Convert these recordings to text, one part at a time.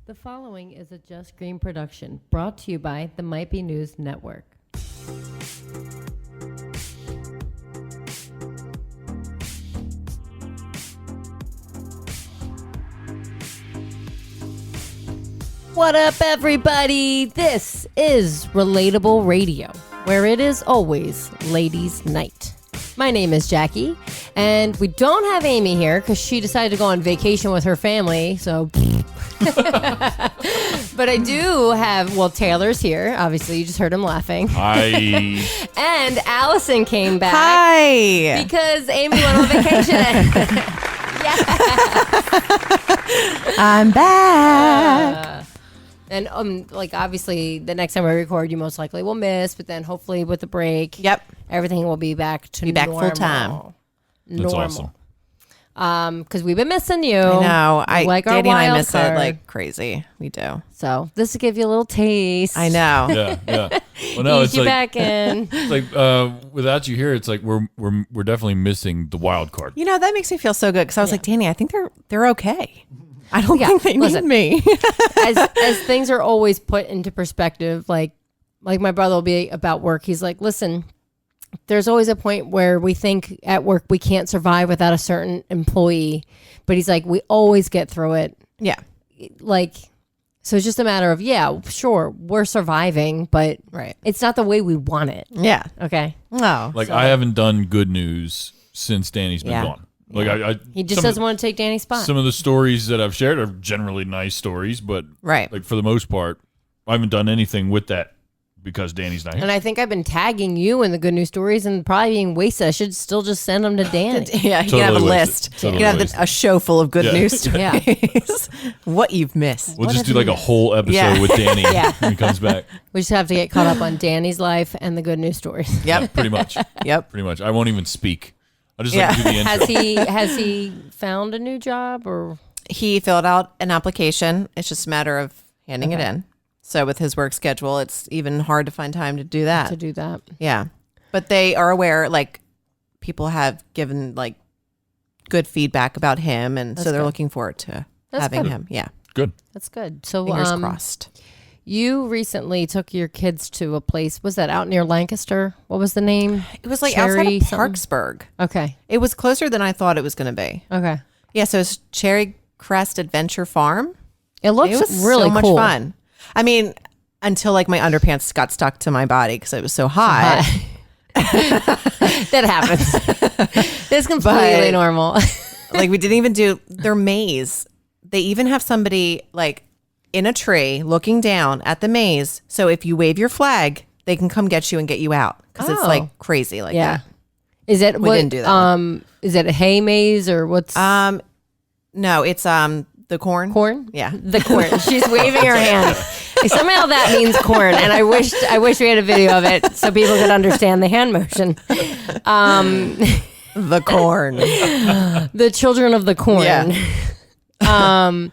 The following is a Just Green production brought to you by the Might Be News Network. What up, everybody? This is Relatable Radio, where it is always ladies' night. My name is Jackie, and we don't have Amy here because she decided to go on vacation with her family, so... But I do have, well, Taylor's here. Obviously, you just heard him laughing. Hi. And Allison came back. Hi. Because Amy went on vacation. Yeah. I'm back. And like obviously the next time we record, you most likely will miss, but then hopefully with the break, Yep. everything will be back to normal. Full time. That's awesome. Because we've been missing you. I know. Like our Danny and I wild miss card. it like crazy. We do. So this will give you a little taste. I know. Yeah. Well, no, Ease it's you like back in. it's like without you here, it's like we're definitely missing the wild card. You know, that makes me feel so good because I was like, Danny, I think they're okay. I don't think they listen. need me. as things are always put into perspective, like my brother will be about work. He's like, listen, there's always a point where we think at work we can't survive without a certain employee, but he's like, we always get through it. Yeah. Like, so it's just a matter of, yeah, sure, we're surviving, but Right. it's not the way we want it. Yeah. Okay. No. Like I haven't done good news since Danny's been Yeah. gone. Like I He just doesn't want to take Danny's spot. Some of the stories that I've shared are generally nice stories, but Right. like for the most part, I haven't done anything with that because Danny's not here. And I think I've been tagging you in the good news stories and probably being wasted. I should still just send them to Danny. Yeah, you Totally can have a wasted. list. Totally you can have wasted. a show full of good Yeah. news Yeah. stories. What you've missed. We'll just do like a whole episode Yeah. with Danny Yeah. when he comes back. We just have to get caught up on Danny's life and the good news stories. Yep. Pretty much. Yep. Pretty much. I won't even speak. I'll just Yeah. like do the intro. Has he found a new job or? He filled out an application. It's just a matter of handing it in. So with his work schedule, it's even hard to find time to do that. To do that. Yeah. But they are aware, like, people have given, like, good feedback about him. And so they're good. looking forward to That's having good. him. Yeah. Good. That's good. So Fingers crossed. you recently took your kids to a place. Was that out near Lancaster? What was the name? It was, like, Cherry outside of something? Parksburg. Okay. It was closer than I thought it was going to be. Okay. Yeah. So it's Cherry Crest Adventure Farm. It looks It was really so much cool. fun. I mean, until, like, my underpants got stuck to my body because it was so hot. That happens. It's completely normal. Like, we didn't even do their maze. They even have somebody like in a tree looking down at the maze. So if you wave your flag, they can come get you and get you out because it's Oh. like crazy like Yeah. Is it? We didn't do that Is it a hay maze or what's that. No, it's the corn. corn? Yeah. The corn. She's waving her hand. Somehow that means corn, and I wish we had a video of it so people could understand the hand motion. The corn. The children of the corn. Yeah.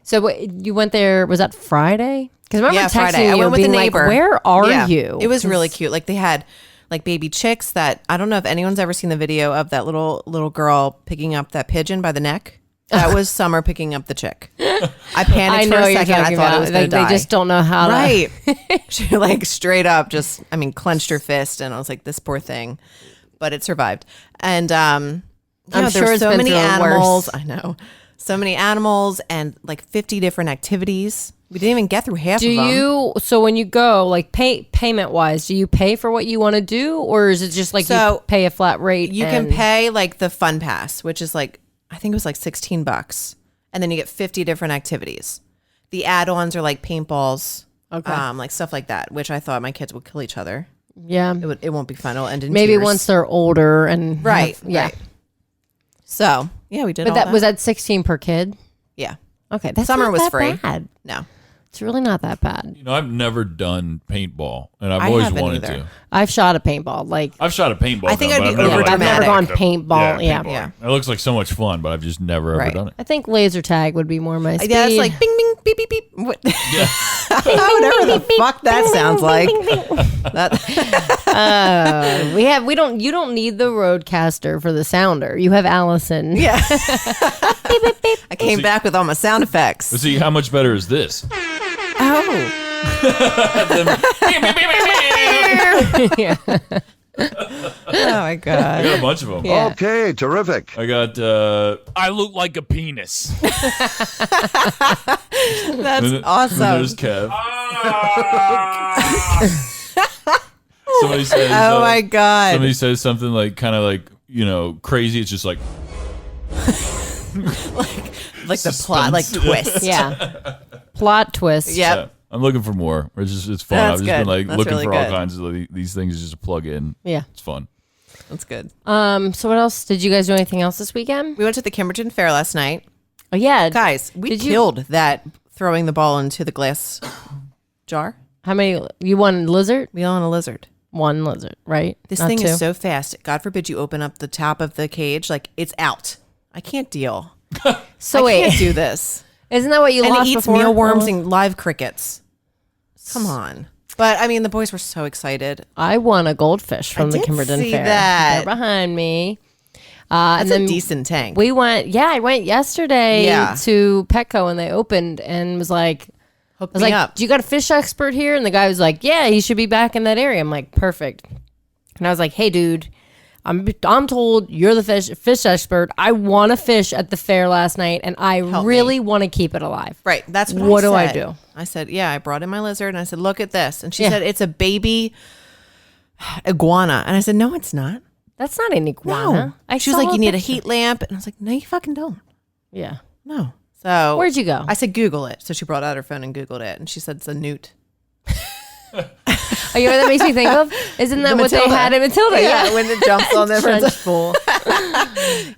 So you went there? Was that Friday? Because remember Yeah, texting Friday. I you went with being a neighbor. like, "Where are Yeah. you?" It was really cute. Like they had like baby chicks that I don't know if anyone's ever seen the video of that little girl picking up that pigeon by the neck. That was Summer picking up the chick. I panicked I know for a what you're second. I talking thought about. it was going to They die. just don't know how to. Right. She like straight up just, I mean, clenched her fist and I was like, this poor thing. But it survived. And I'm there's sure it's so been many through animals. worse. I know. So many animals and like 50 different activities. We didn't even get through half of them. So when you go, like payment wise, do you pay for what you want to do, or is it just like you So, pay a flat rate? You can and- pay like the fun pass, which is like, I think it was like $16. And then you get 50 different activities. The add-ons are like paintballs, like stuff like that, which I thought my kids would kill each other. Yeah. It won't be fun. It'll end in Maybe tears. once they're older and Right. yeah. Right. So yeah, we did. But all that was that 16 per kid. Yeah. Okay, that's Summer not was that free. bad. No. It's really not that bad. You know, I've never done paintball, and I've I always haven't wanted either. to. I've shot a paintball. Like I've shot a paintball. I think gun, I'd but be I've never, I've never gone overdramatic. paintball. Yeah. paintball. Yeah. It looks like so much fun, but I've just never ever Right. done it. I think laser tag would be more my speed. Yeah, it's like bing, bing, beep beep beep. Whatever the fuck that sounds like. You don't need the Roadcaster for the sounder. You have Allison. Yeah. I came back with all my sound effects. Let's see, how much better is this? Oh. Yeah. Oh my god. I got a bunch of them. Yeah. Okay, terrific. I got, I look like a penis. That's awesome. And there's Kev. Somebody says, Oh my god. somebody says something like, kind of like, crazy. It's just like, like the plot, like twist. Yeah. Plot twist. Yep. yeah, I'm looking for more. It's fun. That's I've just been good. like That's looking really for all good. kinds of these things just to plug in. Yeah. It's fun. That's good. So what else? Did you guys do anything else this weekend? We went to the Kimberton Fair last night. Oh yeah. Guys, we Did you- killed that throwing the ball into the glass jar. How many? You won lizard? We all on a lizard. One lizard, right? This Not thing two? is so fast. God forbid you open up the top of the cage. Like, it's out. I can't deal. So I wait, can't do this. isn't that what you And lost it eats before? mealworms and live crickets. Come on. But, I mean, the boys were so excited. I won a goldfish from the did Kimberton see Fair. that. They're behind me. That's and then a decent tank. we went. Yeah, I went yesterday Yeah. to Petco and they opened and was like, Hook I was me like, up. "Do you got a fish expert here?" And the guy was like, "Yeah, he should be back in that area." I'm like, "Perfect." And I was like, "Hey, dude, I'm told you're the fish expert. I won a fish at the fair last night, and I Help really want to keep it alive." Right. That's What do I said. do? I said, yeah, I brought in my lizard and I said, look at this. And she Yeah. said, it's a baby iguana. And I said, no, it's not. That's not an iguana. No. She was like, saw you need a picture. heat lamp. And I was like, no, you fucking don't. Yeah. No. So Where'd you go? I said, Google it. So she brought out her phone and Googled it. And she said, it's a newt. Oh, you know what that makes me think of? Isn't that what they Matilda. had in Matilda? Yeah, when it jumps on the Trench fool.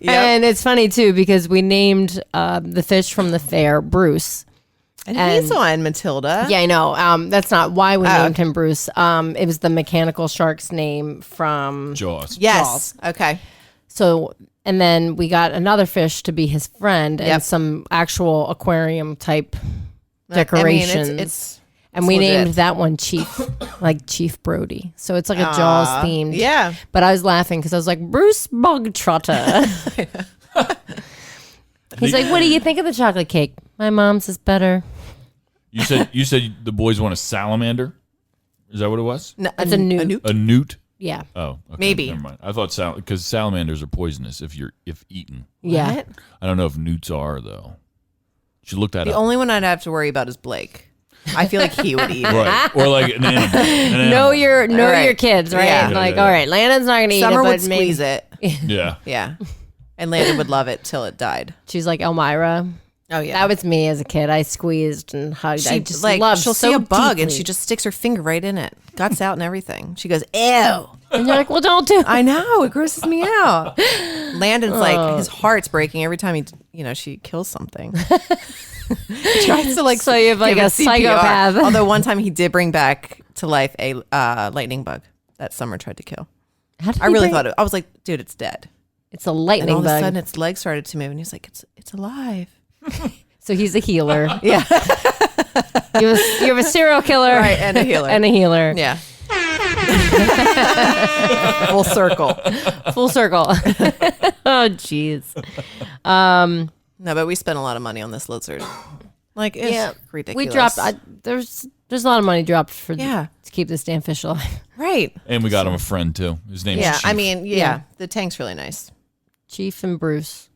And it's funny too because we named the fish from the fair Bruce. And he's and- on Matilda. Yeah, I know. That's not why we named okay. him Bruce. It was the mechanical shark's name from. Jaws. Yes. Okay. So, and then we got another fish to be his friend and Yep. some actual aquarium type I decorations. mean, it's and we legit. named that one Chief, like Chief Brody. So it's like a Jaws themed. yeah. But I was laughing because I was like, Bruce Bogtrotter. He's like, what do you think of the chocolate cake? My mom's is better. You said the boys want a salamander. Is that what it was? No, It's a newt. A newt. Yeah. Oh, okay, Maybe. Never mind. I thought because salamanders are poisonous if eaten. Yeah. What? I don't know if newts are though. You should look that The up. only one I'd have to worry about is Blake. I feel like he would eat it. Right, or like an animal. Know your Right. kids, right? Yeah. Like, Yeah. all right, Landon's not gonna eat Summer it, would but maybe squeeze it. Yeah. Yeah. And Landon would love it till it died. she's like Elmira. Oh, yeah. That was me as a kid. I squeezed and hugged. I She just like loved she'll so see a bug and deeply. she just sticks her finger right in it, guts out and everything. She goes, "Ew!" And you're like, well, don't do. I know it grosses me out. Landon's like his heart's breaking every time she kills something. He tries to like So you have like give a it CPR. psychopath. Although one time he did bring back to life a lightning bug that Summer tried to kill. How did I he really bring- thought I was like, dude, it's dead. it's a And lightning all of a bug. sudden, its legs started to move, and he's like, "It's alive." So he's a healer. Yeah, you have a serial killer, right, and a healer. and a healer. Yeah. Full circle. Full circle. Oh, jeez. No, but we spent a lot of money on this lizard. Like, it's Yeah, ridiculous. we dropped. There's a lot of money dropped for Yeah. to keep this damn fish alive. Right. And we got him a friend too. His name's Yeah, Chief. I mean, yeah, Yeah. the tank's really nice. Chief and Bruce.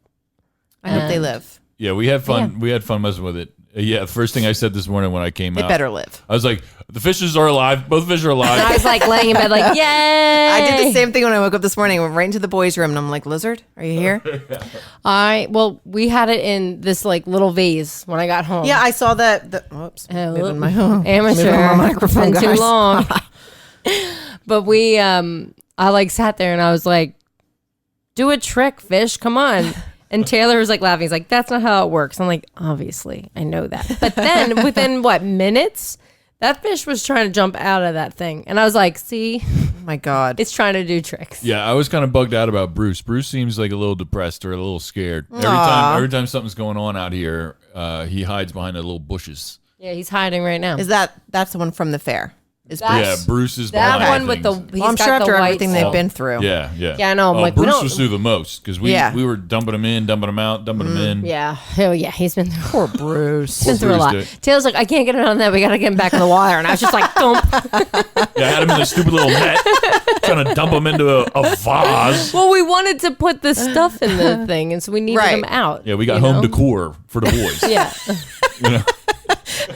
I hope they And- live. Yeah, we had fun. Yeah. We had fun messing with it. Yeah, first thing I said this morning when I came They out, better live. I was like, "The fishes are alive. Both fish are And I alive." was like laying in bed, like, yay! I did the same thing when I woke up this morning. I went right into the boys' room, and I'm like, "Lizard, are you here?" We had it in this like little vase when I got home. Yeah, I saw that. Whoops, Oh, moving my amateur. moving my microphone, Been too guys. long. But I like sat there and I was like, do a trick, fish, come on. And Taylor was like laughing. He's like, that's not how it works. I'm like, obviously, I know that. But then within minutes, that fish was trying to jump out of that thing. And I was like, see, my God. It's trying to do tricks. Yeah, I was kind of bugged out about Bruce. Bruce seems like a little depressed or a little scared. Every time something's going on out here, he hides behind the little bushes. Yeah, he's hiding right now. That's the one from the fair? Yeah, Bruce is that behind one things. with the. I'm sure after everything they've been through. Yeah. Yeah, I know. I'm like, Bruce was through the most because we were dumping him in, dumping him out, dumping him in. Yeah. Oh, yeah. He's been through. Poor Bruce. He's been through a lot. Taylor's like, I can't get it on that. We got to get him back in the water. And I was just like, thump. Yeah, I had him in a stupid little net, trying to dump him into a vase. Well, we wanted to put the stuff in the thing, and so we needed him out. Yeah, we got home decor for the boys. Yeah. You know?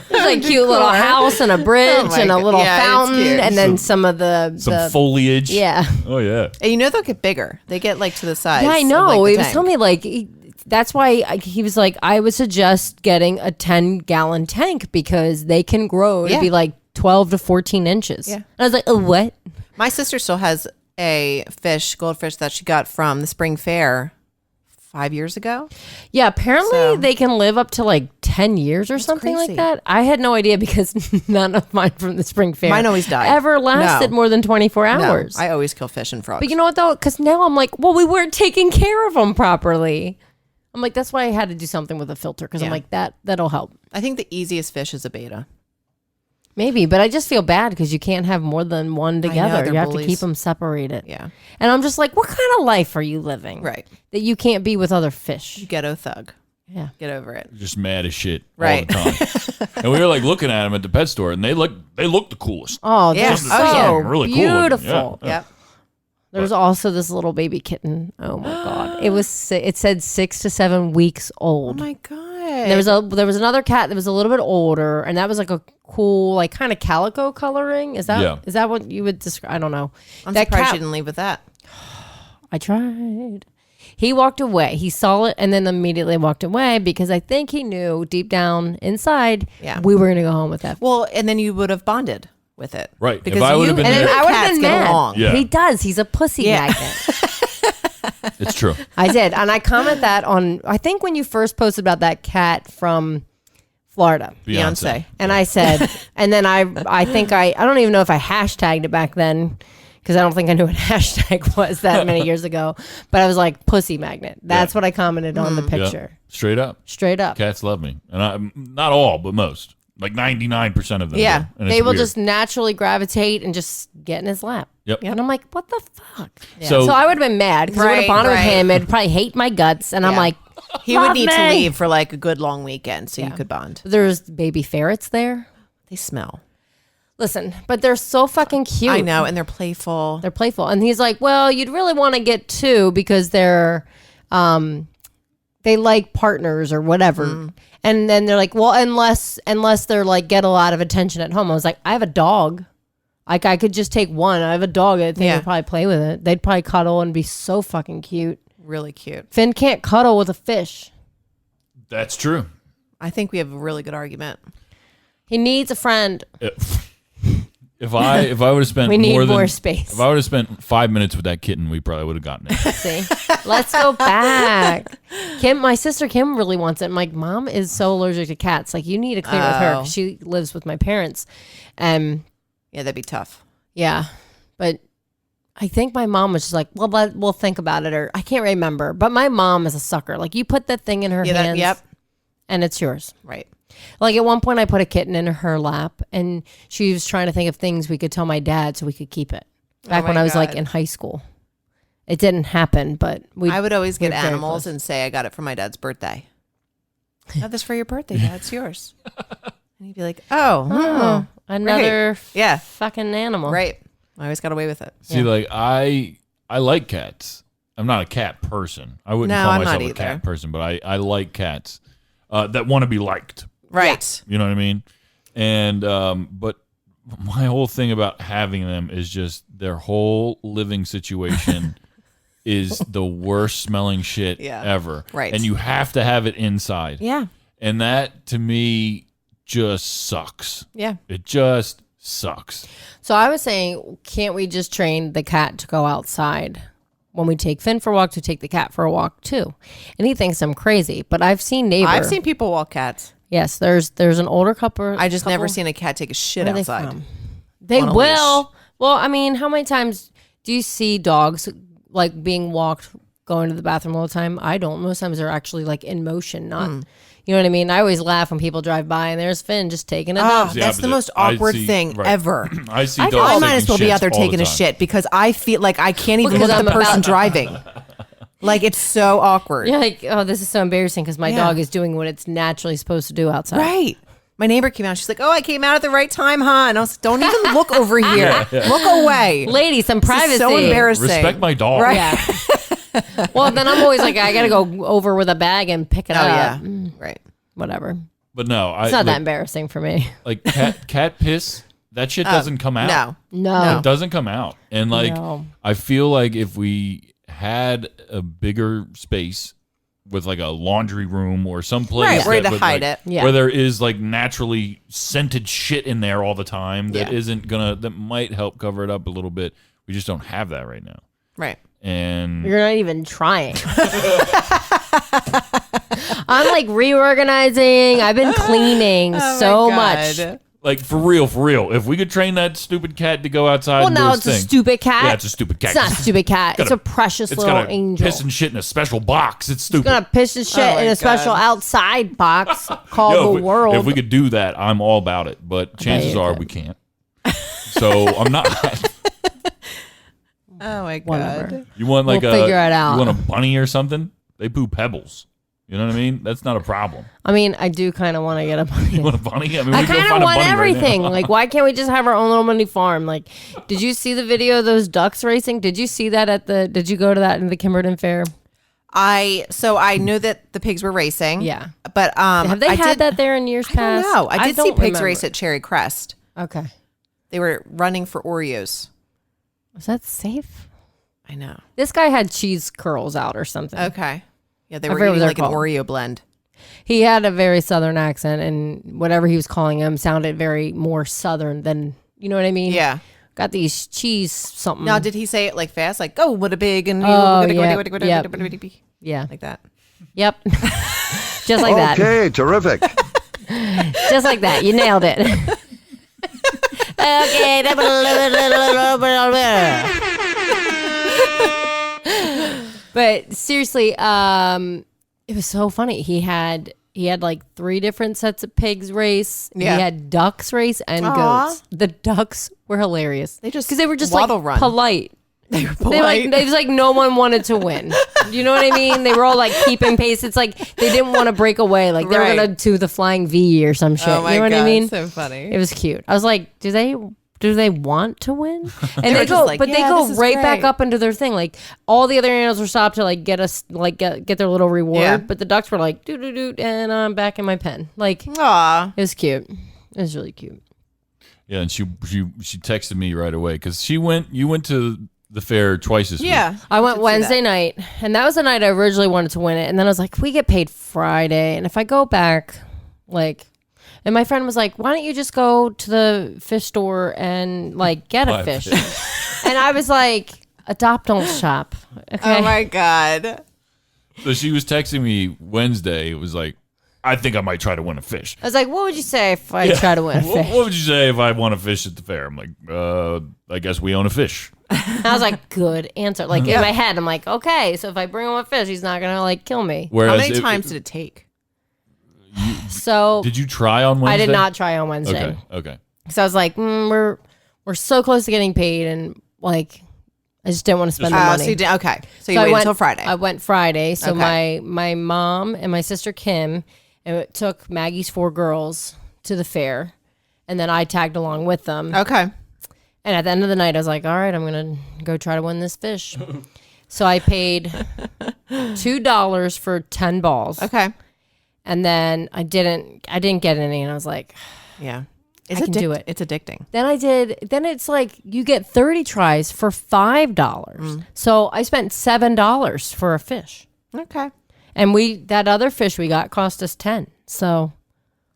There's like cute little house and a bridge and a little fountain, and then some foliage. Yeah. Oh yeah. And you know they'll get bigger. They get like to the size. Yeah, I know. Of, like, he was telling me like that's why he was like, I would suggest getting a 10-gallon tank because they can grow to be like 12 to 14 inches. Yeah. And I was like, oh, what? My sister still has a goldfish that she got from the spring fair 5 years ago. Yeah, apparently they can live up to like 10 years or something crazy. like that. I had no idea because none of mine from the spring fair Mine always died. ever lasted more than 24 hours. No, I always kill fish and frogs. But you know what though? Because now I'm like, well, we weren't taking care of them properly. I'm like, that's why I had to do something with a filter because I'm like, that'll help. I think the easiest fish is a beta. Maybe, but I just feel bad because you can't have more than one together. They're You have bullies. to keep them separated. Yeah. And I'm just like, what kind of life are you living? Right. That you can't be with other fish. Ghetto thug. Yeah. Get over it. Just mad as shit all Right. the time. And we were like looking at them at the pet store, and they look the coolest. Oh, they're Yeah. so Oh, yeah. Really cool looking. beautiful. Yeah. Yep. There's also this little baby kitten. Oh my god! It said 6 to 7 weeks Oh old. my God. There was another cat that was a little bit older, and that was like a cool, like kind of calico coloring. Is that what you would describe? I don't know. I'm that surprised cat, you didn't leave with that. I tried. He walked away. He saw it and then immediately walked away because I think he knew deep down inside we were going to go home with that. Well, and then you would have bonded with it. Right. Because If I would have been and there, then I would have cats been get mad. along. Yeah. He does. He's a pussy magnet. it's true. I did. And I comment that on, I think when you first posted about that cat from Florida. Beyonce. And I said, and then I think I don't even know if I hashtagged it back then because I don't think I knew what hashtag was that many years ago. But I was like, pussy magnet. That's what I commented on the picture. Yeah. Straight up. Straight up. Cats love me. And not all, but most. Like 99% of them. Yeah. do. And They it's will weird. just naturally gravitate and just get in his lap. Yep. And I'm like, what the fuck? So- So I would have been mad because I would have Right, bonded with right. him. It'd probably hate my guts. And I'm Yeah. like, He would love need to me. leave for like a good long weekend so you could bond. There's baby ferrets there. They smell. Listen, but they're so fucking cute. I know, and they're playful. They're playful. And he's like, well, you'd really want to get two because they're, they like partners or whatever. And then they're like, well, unless they're like, get a lot of attention at home. I was like, I have a dog. Like I could just take one. I have a dog. I think they'd probably play with it. They'd probably cuddle and be so fucking cute. Really cute. Finn can't cuddle with a fish. That's true. I think we have a really good argument. He needs a friend. If I would have spent We need more more than space. If I would have spent 5 minutes with that kitten, we probably would have gotten it. See, let's go back. My sister Kim really wants it. My mom is so allergic to cats. Like you need to clear with her 'cause she lives with my parents. Yeah, that'd be tough. Yeah, but I think my mom was just like, well, we'll think about it, or I can't remember. But my mom is a sucker. Like you put that thing in her hands, and it's yours. Right. Like at one point, I put a kitten in her lap, and she was trying to think of things we could tell my dad so we could keep it. Back when I was like in high school, it didn't happen, but I would always get were very animals close. and say I got it for my dad's birthday. Got this for your birthday, Dad. It's yours. And he'd be like, oh, another Yeah. fucking animal. right. I always got away with it. See, like I like cats. I'm not a cat person. I wouldn't No, call I'm myself not a cat either. person, but I like cats that want to be liked. Right. You know what I mean? And but my whole thing about having them is just their whole living situation is the worst smelling shit ever. Right. And you have to have it inside. Yeah. And that to me just sucks. Yeah. It just sucks. So I was saying, can't we just train the cat to go outside? When we take Finn for a walk, to take the cat for a walk too. And he thinks I'm crazy, but I've seen neighbor. I've seen people walk cats. Yes, there's an older couple. I just never seen a cat take a shit Where are they outside. from? They On a will, Well, I mean, how many times do you see dogs like being walked, going to the bathroom all the time? I don't. Most times they're actually like in motion, not. You know what I mean? I always laugh when people drive by and there's Finn just taking a dump. That's the most awkward thing ever. I see dogs I might taking as well be shits out there all the taking a time. shit because I feel like I can't even look Because at the I'm person about- driving. Like, it's so awkward. You're like, oh, this is so embarrassing because my dog is doing what it's naturally supposed to do outside. Right. My neighbor came out. She's like, oh, I came out at the right time, huh? And I was like, don't even look over here. Look away. Lady, some privacy. This is so embarrassing. Respect my dog. Right. Yeah. Well, then I'm always like, I got to go over with a bag and pick it Oh, up. yeah. Right. Whatever. But no, It's not that embarrassing for me. Like cat piss, that shit doesn't come out. No. It doesn't come out. And like, No. I feel like if we had a bigger space with like a laundry room or some place Right, where to would, hide like, it. Yeah. where there is like naturally scented shit in there all the time that that might help cover it up a little bit. We just don't have that right now. Right. And You're not even trying. I'm like reorganizing. I've been cleaning so much. like for real, if we could train that stupid cat to go outside Well, and do now its it's a thing. stupid cat. Yeah, it's a stupid cat. It's not a stupid cat. It's gotta- a precious It's little got to angel. piss and shit in a special box. It's stupid. It's gonna piss and shit my in a special God. outside box called Yo, the world. If we could do that, I'm all about it. But chances you are could. we can't. So I'm not. Oh, my God. Whatever. You want like We'll figure it out. You want a bunny or something? They poo pebbles. You know what I mean? That's not a problem. I mean, I do kind of want to get a bunny. You want a bunny? I mean, I we can go kind of find a want bunny right everything. now. Like, why can't we just have our own little mini farm? Like, did you see the video of those ducks racing? Did you see that did you go to that in the Kimberton Fair? I knew that the pigs were racing. Yeah. But Have they I had did- that there in years I past? don't know. I did see don't pigs remember. race at Cherry Crest. Okay. They were running for Oreos. Was that safe? I know. This guy had cheese curls out or something. Okay. Yeah, they I were forget what eating they're like an called. Oreo blend. He had a very southern accent, and whatever he was calling him sounded very more southern than, you know what I mean? Yeah. Got these cheese something. Now, did he say it like fast? Like, oh, what a big and Oh, like yeah. Yeah. that. Yep. Just like that. Okay, terrific. Just like that. You nailed it. Okay. But seriously, it was so funny. He had like 3 different sets of pigs race. Yeah. He had ducks race and Aw. goats. The ducks were hilarious. They just because they were just waddle like run. polite. They were It was like no one wanted to win. You know what I mean? They were all like keeping pace. It's like they didn't want to break away. Like they were Right. gonna do the flying V or some shit. Oh my you know what God, I mean? so funny. It was cute. I was like, do they want to win? And were they just go, like, but they "Yeah, go this is right back great." up into their thing. Like all the other animals were stopped to like get us, like get their little reward. Yeah. But the ducks were like, doo doo doo, and I'm back in my pen. Like it Aw. was cute. It was really cute. Yeah, and she texted me right away because you went to the fair twice this week. Yeah. I went did see Wednesday night, and that was the night I originally wanted to win it. And then I was like, we get paid Friday, and if I go back, like, and my friend was like, why don't you just go to the fish store and like get Buy a a fish? fish. And I was like, adopt, don't shop. Okay. Oh my God. So she was texting me Wednesday. It was like, I think I might try to win a fish. I was like, what would you say if I try to win a What, fish? what would you say if I won a fish at the fair? I'm like, I guess we own a fish. And I was like, good answer. Like in my head, I'm like, okay, so if I bring him a fish, he's not gonna like kill me. Whereas How many if- times did it take? So did you try on Wednesday? I did not try on Wednesday. Okay. So I was like, we're so close to getting paid, and like, I just didn't want to spend the money. So you did, okay. So you I waited went until Friday. I went Friday. So Okay. my mom and my sister Kim, and it took Maggie's 4 girls to the fair, and then I tagged along with them. Okay. And at the end of the night, I was like, all right, I'm gonna go try to win this fish. So I paid $2 for 10 balls. Okay. And then I didn't get any, and I was like, Yeah. I can do it. It's addicting. then it's like you get 30 tries for $5. So I spent $7 for a fish. Okay. And that other fish we got cost us 10. So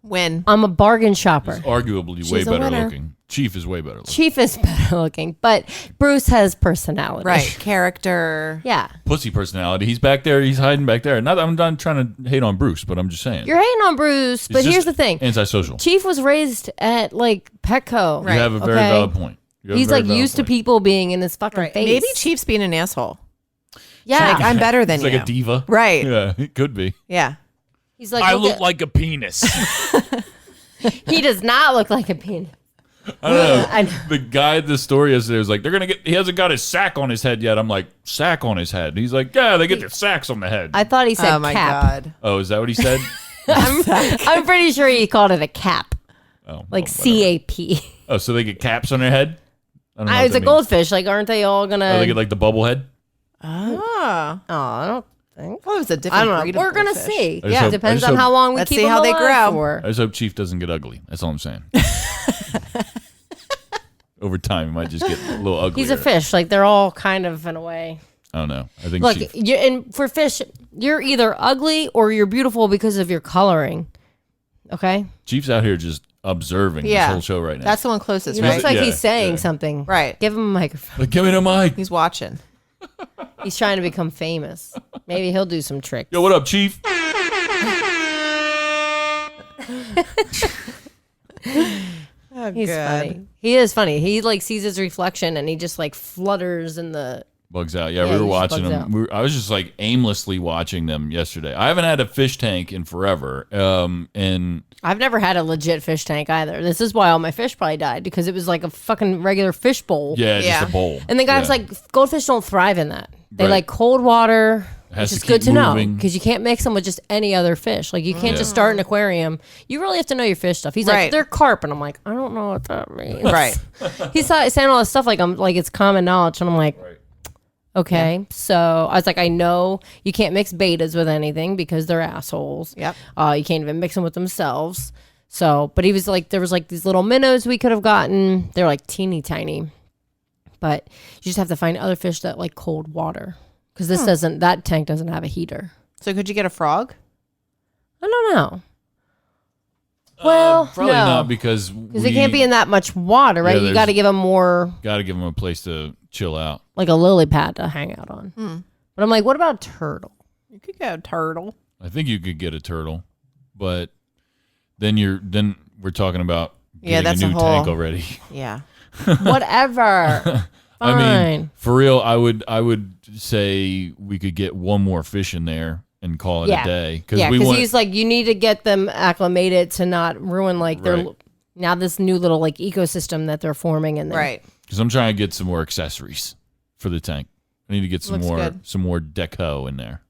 Win. I'm a bargain shopper. Arguably way She's a better winner. looking. Chief is way better looking. Chief is better looking, but Bruce has personality. Right. Character. Yeah. Pussy personality. He's back there. He's hiding back there. I'm not trying to hate on Bruce, but I'm just saying. You're hating on Bruce, but He's here's just the thing. Antisocial. Chief was raised at like Petco. You have a very okay? valid point. You have He's a very like valid used to point. people being in his fucking face. Maybe Chief's being an asshole. Yeah. Like, I'm better than He's like you. a diva. Right. Yeah, it could be. Yeah. He's like, I look look at- like a penis. he does not look like a penis. I don't know. I know. The guy at the store yesterday was like, he hasn't got his sack on his head yet. I'm like, sack on his head. He's like, yeah, they get their sacks on the head. I thought he said Oh my cap. God. Oh, is that what he said? I'm pretty sure he called it a cap, Oh, like well, whatever. CAP. Oh, so they get caps on their head? I don't know what It's that a means. goldfish. Like, aren't they all gonna? Oh, they get like the bubble head? Oh. Oh, I don't think. Well, it was a I different don't breed know. of We're gonna goldfish. see. I just Yeah, hope- it I depends just on hope- how long we Let's keep see them how they alive grow. for. I just hope Chief doesn't get ugly. That's all I'm saying. Over time, he might just get a little ugly. He's a fish. Like they're all kind of in a way. I don't know. I think Look, Chief. and for fish, you're either ugly or you're beautiful because of your coloring. Okay, Chief's out here just observing Yeah. this whole show right now. That's the one closest, he right? looks like Yeah, he's saying yeah. something. Right. Give him a microphone. Like, give me the mic. He's watching. He's trying to become famous. Maybe he'll do some tricks. Yo, what up, Chief? He's funny. He is funny. He like sees his reflection and he just like flutters in the. Bugs out. Yeah, Yeah, we were he just watching bugs them. out. I was just like aimlessly watching them yesterday. I haven't had a fish tank in forever. And I've never had a legit fish tank either. This is why all my fish probably died because it was like a fucking regular fish bowl. yeah, Yeah. just a bowl. And the guy's Yeah. like, goldfish don't thrive in that. They Right. like cold water, Has which is to good keep to know moving. because you can't mix them with just any other fish. Like you can't just start an aquarium. You really have to know your fish stuff. He's like, Right. they're carp, and I'm like, I don't know what that means. Right. He's saying all this stuff like I'm like it's common knowledge, and I'm like, okay. So I was like, I know you can't mix betas with anything because they're assholes. Yep. You can't even mix them with themselves. So, but he was like, there was like these little minnows we could have gotten. They're like teeny tiny, but you just have to find other fish that like cold water because this doesn't. That tank doesn't have a heater. So could you get a frog? I don't know. Well, probably no, not because they can't be in that much water, right? Yeah, You there's- got to give them more, Got to give them a place to chill out. like a lily pad to hang out on. But I'm like, what about turtle? You could get a turtle. I think you could get a turtle, but then we're talking about Yeah, getting that's a a new whole- tank already. Yeah. Whatever. I mean, Fine. for real, I would say we could get one more fish in there and call it Yeah. a day Yeah, we because want. he's like, you need to get them acclimated to not ruin like their Right. now this new little like ecosystem that they're forming in there. Right. Because I'm trying to get some more accessories for the tank. I need to get Looks good. some more deco in there.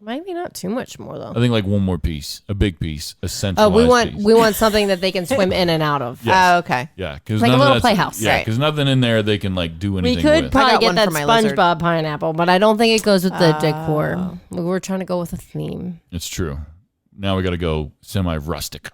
Maybe not too much more though. I think like one more piece, a big piece, a centralized Oh, piece. we want something that they can swim in and out of. Yes. Oh, okay. Yeah, because Like a little playhouse. Yeah, Right. because nothing in there they can like do We anything could with. I probably got get one that for my lizard. SpongeBob pineapple, but I don't think it goes with the decor. We were trying to go with a theme. It's true. Now we got to go semi-rustic.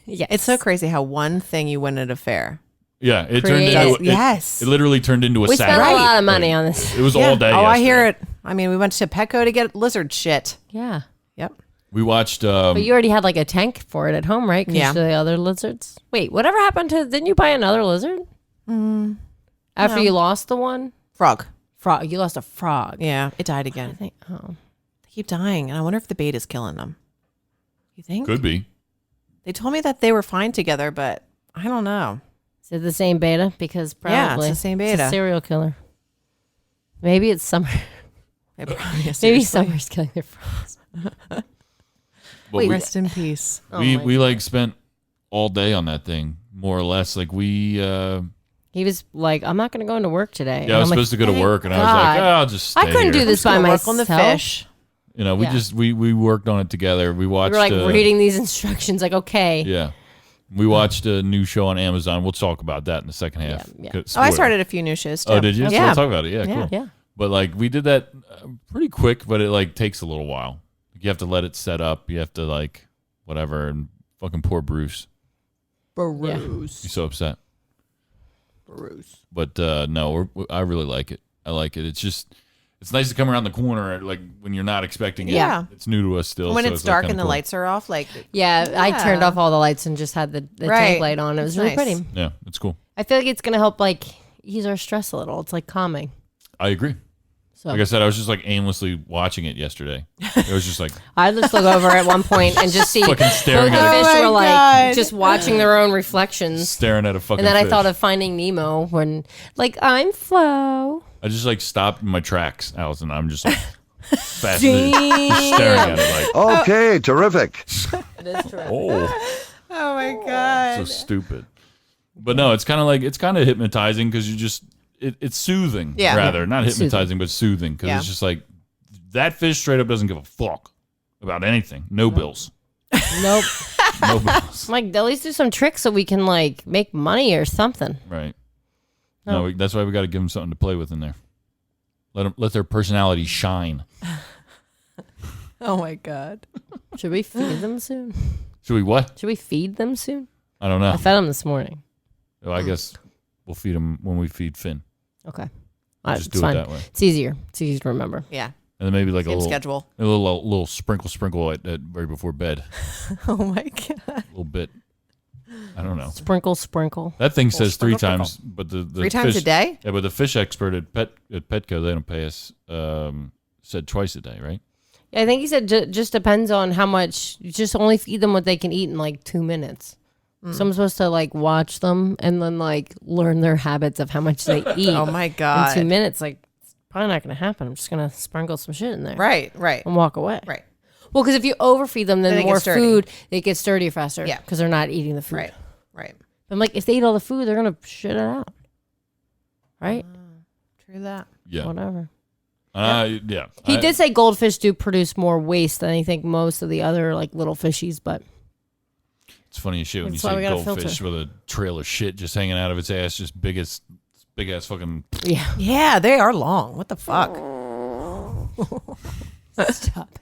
Yes. It's so crazy how one thing you win at a fair. Yeah, it Creative. turned into Yes. It literally turned into a We Saturday. spent a lot of Like, money on this. It was all day. Oh, I hear yesterday. it. I mean, we went to Petco to get lizard shit. Yeah. Yep. We watched. But you already had like a tank for it at home, right? 'Cause Yeah. the other lizards. Wait, whatever happened to? Didn't you buy another lizard? After no. you lost the one Frog. frog, you lost a frog. Yeah, it died I again. think. Oh, They keep dying, and I wonder if the bait is killing them. You think? could be. They told me that they were fine together, but I don't know. is it the same beta? Because probably Yeah, it's the same It's a beta. serial killer. Maybe it's summer. It probably is, Maybe seriously. summer's killing their frogs. But Wait, we, rest in peace. Oh we my we like spent all day on that thing, more or less. Like we. He was like, "I'm not going to go into work today." Yeah, I was And I'm supposed to go to "Thank work, and I was like, God." oh, I'll just. Stay I couldn't here. do this by Gonna myself. work on the fish. You know, we Yeah. just we worked on it together. We We watched. were like reading these instructions, like, okay. Yeah, we watched a new show on Amazon. We'll talk about that in the second half. Yeah. 'Cause- Oh, I spoiler. started a few new shows too. Oh, did you? So Yeah. we'll talk about it. Yeah, Yeah. cool. Yeah. But like we did that pretty quick, but it like takes a little while. You have to let it set up. You have to like whatever, and fucking poor Bruce. Bruce. He's so upset. Bruce. But no, I really like it. I like it. It's just it's nice to come around the corner like when you're not expecting it. Yeah. It's new to us still. When so it's like, dark kinda and the cool. lights are off, like Yeah, I Yeah. turned off all the lights and just had the Right. tank light on. It was really Nice. pretty. Yeah, it's cool. I feel like it's going to help like ease our stress a little. It's like calming. I agree. So Like I said, I was just like aimlessly watching it yesterday. It was just like I just look over at one point and just see both fucking the staring at it. fish Oh my were like God. like just watching their own reflections. Staring at a fucking And then I fish. thought of Finding Nemo when, like, I'm Flo. I just like stopped in my tracks, Allison. I'm just like fascinated, just staring at it like, Okay, terrific. It is true. oh, Oh my god. so stupid. But no, it's kind of hypnotizing because you just it's soothing. Yeah. Rather not hypnotizing, but soothing because Yeah. it's just like that fish straight up doesn't give a fuck about anything. No bills. Nope. No bills. I'm like, at least do some tricks so we can, like, make money or something. Right. No, that's why we got to give them something to play with in there. Let their personality shine. Oh my god. Should we feed them soon? Should we what? Should we feed them soon? I don't know. I fed them this morning. Well, I guess we'll feed them when we feed Finn. Okay. Just It's do fine. it that way. It's easier. It's easy to remember. Yeah. And then maybe like Same schedule. a little sprinkle at right before bed. Oh my god. A little bit. I don't know. Sprinkle. That thing says three sprinkle, times, but the 3 times fish, a day? Yeah, but the fish expert at Petco, they don't pay us. Said twice a day, right? Yeah, I think he said just depends on how much. You just only feed them what they can eat in like 2 minutes. So I'm supposed to like watch them and then like learn their habits of how much they eat. Oh my god. In 2 minutes, like it's probably not going to happen. I'm just going to sprinkle some shit in there. Right. And walk away. Right. Well, because if you overfeed them, then Then the they get more sturdy. food, they get sturdy faster. Yeah. Because they're not eating the food. Right. I'm like, if they eat all the food, they're going to shit it out. Right? True that. Yeah. Whatever. Yeah. He did say goldfish do produce more waste than I think most of the other like little fishies, but It's funny as shit when you That's why we see got a goldfish filter. with a trail of shit just hanging out of its ass, just big ass fucking. yeah. Yeah, they are long. What the fuck? Stop.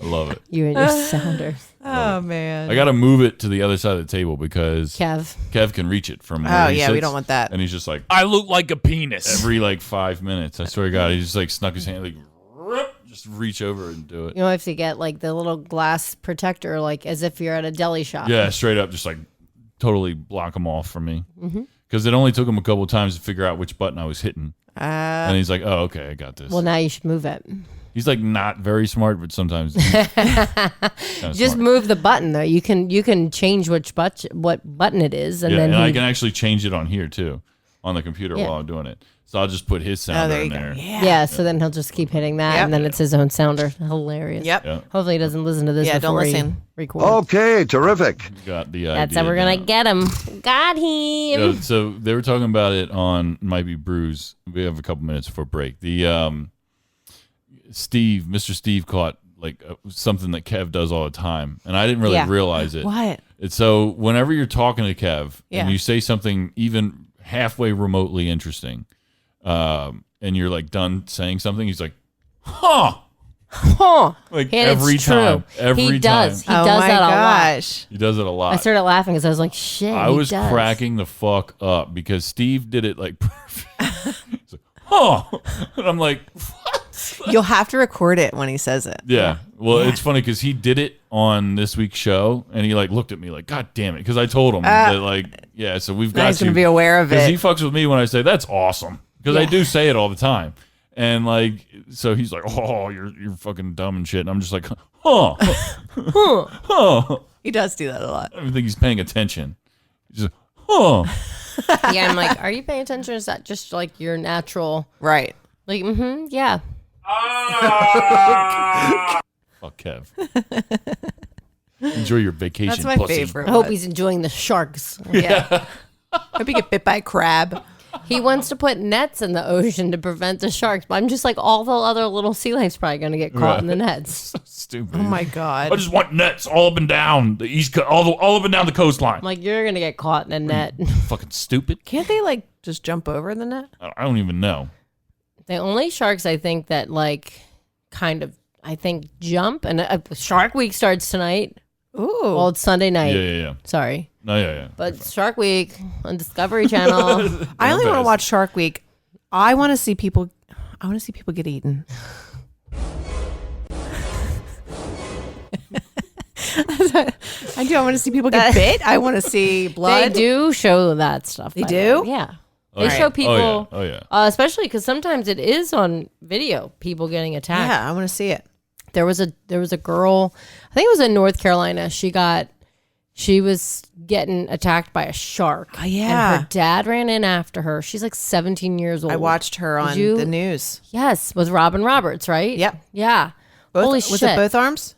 I love it. You and your sounders. Oh man. I got to move it to the other side of the table because Kev. can reach it from where Oh he yeah, we sits, don't want that. And he's just like, I look like a penis every like 5 minutes. I swear to God, he just like snuck his hand like, just reach over and do it. You know, if you get like the little glass protector, like as if you're at a deli shop. Yeah, straight up, just like totally block him off from me. Because it only took him a couple of times to figure out which button I was hitting. And he's like, oh, okay, I got this. Well, now you should move it. He's like not very smart, but sometimes he's kinda Just smart. move the button though. You can change what button it is, and Yeah, then and I can actually change it on here too, on the computer Yeah. while I'm doing it. So I'll just put his sounder there in you go. there. Yeah. So then he'll just keep hitting that, Yep. and then it's his own sounder. Hilarious. Yep. Yeah, Hopefully he doesn't listen to this Yeah, don't before he listen. records. Okay, terrific. got the idea. That's how we're gonna down. get him. Got him. Yeah, so they were talking about it on Might Be Brews. We have a couple minutes before break. The Mr. Steve caught like something that Kev does all the time, and I didn't really Yeah. realize it. What? It's so whenever you're talking to Kev Yeah. and you say something even halfway remotely interesting, and you're like done saying something, he's like, "Huh." Huh. Like And every it's true. time, every He does. time, He Oh does my that a lot. gosh. he does it a lot. I started laughing because I was like, shit. I he was does. cracking the fuck up because Steve did it like perfect. He's like, huh? And I'm like, what? You'll have to record it when he says it. Yeah. Well, it's funny because he did it on this week's show, and he like looked at me like, God damn it, because I told him that like, yeah. So we've Now got he's gonna to be aware of because it. he fucks with me when I say that's awesome because I do say it all the time, and like, so he's like, oh, you're fucking dumb and shit, and I'm just like, huh, huh. He does do that a lot. I don't think he's paying attention. He's just, huh. Yeah, I'm like, are you paying attention? Or is that just like your natural? Right. Like, yeah. Fuck Kev. Enjoy your vacation. That's my pussy. favorite. I hope one. he's enjoying the sharks. Yeah. Hope you get bit by a crab. He wants to put nets in the ocean to prevent the sharks, but I'm just like, all the other little sea life probably going to get caught in the nets. Stupid. Oh my I god. just want nets all up and down the east, all up and down the coastline. I'm like, you're going to get caught in a net. Fucking stupid. Can't they like just jump over the net? I don't even know. The only sharks I think that like kind of, I think jump, and Shark Week starts tonight. Ooh. Well, it's Sunday night. Yeah. Sorry. No, yeah. But Shark Week on Discovery Channel. I only want to best. watch Shark Week. I want to see people. I want to see people get eaten. I do. I want to see people get bit. I want to see blood. They do show that stuff. They by the do? way. Yeah. Oh, They yeah. show people, Oh yeah. especially because sometimes it is on video, people getting attacked. Yeah, I want to see it. There was a girl, I think it was in North Carolina. She She was getting attacked by a shark. Oh, yeah. And her dad ran in after her. She's like 17 years old. I watched her on the news. Yes, with Robin Roberts, right? Yep. Yeah. Holy shit. Was it both arms?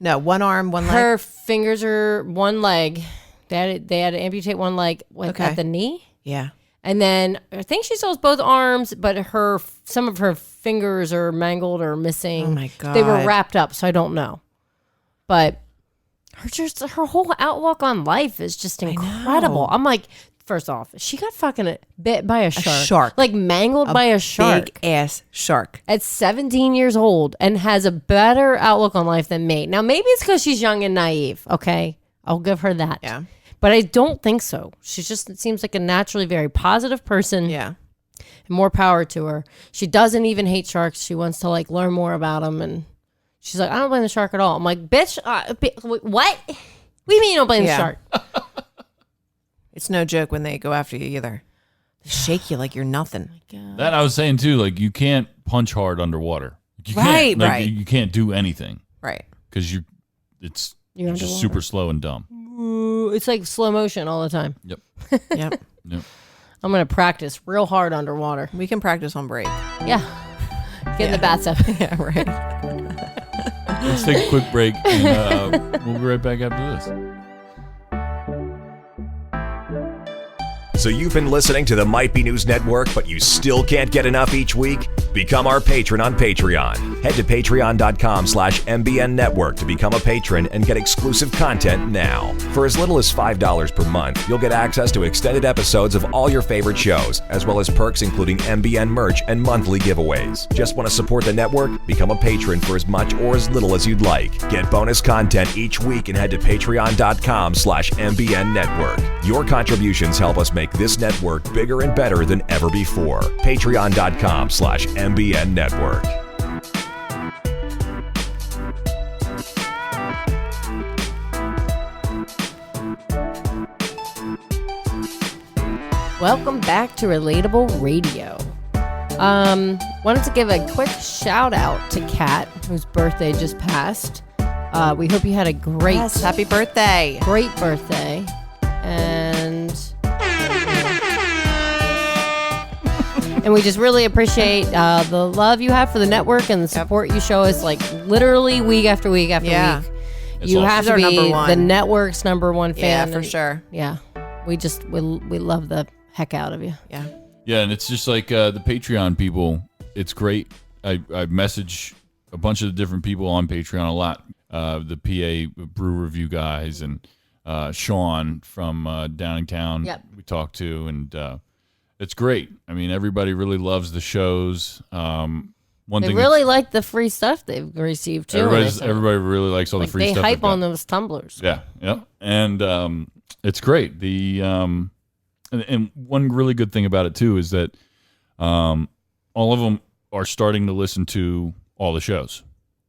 No, one arm, one leg. Her fingers are one leg. They had to amputate one leg at the knee. Yeah. And then I think she still has both arms, but some of her fingers are mangled or missing. Oh my God. They were wrapped up, so I don't know. But her whole outlook on life is just incredible. I'm like, first off, she got fucking bit by a shark. Like mangled by a shark. Big ass shark. At 17 years old and has a better outlook on life than me. Now, maybe it's because she's young and naive. Okay. I'll give her that. Yeah. But I don't think so. It seems like a naturally very positive person. Yeah. And more power to her. She doesn't even hate sharks. She wants to like learn more about them. And she's like, I don't blame the shark at all. I'm like, bitch, what? What do you mean you don't blame the shark? It's no joke when they go after you either. They shake you like you're nothing. That I was saying too. Like you can't punch hard underwater. You can't, right. You can't do anything. Right. Because it's You're just super slow and dumb. It's like slow motion all the time. Yep. Yep. Yep. I'm going to practice real hard underwater. We can practice on break. Yeah. Get in the bathtub. Yeah, right. Let's take a quick break and we'll be right back after this. So you've been listening to the Might Be News Network, but you still can't get enough each week? Become our patron on Patreon. Head to patreon.com/MBN Network to become a patron and get exclusive content now. For as little as $5 per month, you'll get access to extended episodes of all your favorite shows, as well as perks including MBN merch and monthly giveaways. Just want to support the network? Become a patron for as much or as little as you'd like. Get bonus content each week and head to patreon.com/MBN Network. Your contributions help us make this network bigger and better than ever before. Patreon.com/MBN Network. Welcome back to Relatable Radio. Wanted to give a quick shout out to Kat, whose birthday just passed. We hope you had a great, Happy birthday. great birthday. And we just really appreciate the love you have for the network and the support you show us, like literally week after week after week. You have to be the network's number one fan. Yeah, for sure. Yeah, we love the heck out of you. Yeah. Yeah, and it's just like the Patreon people. It's great. I message a bunch of the different people on Patreon a lot. The PA Brew Review guys and Sean from Downingtown. Yep. We talked to, and it's great. I mean, everybody really loves the shows. They really like the free stuff they've received too. Everybody really likes all the free stuff. They hype on those tumblers. Yeah, yeah, and it's great. And one really good thing about it too is that all of them are starting to listen to all the shows.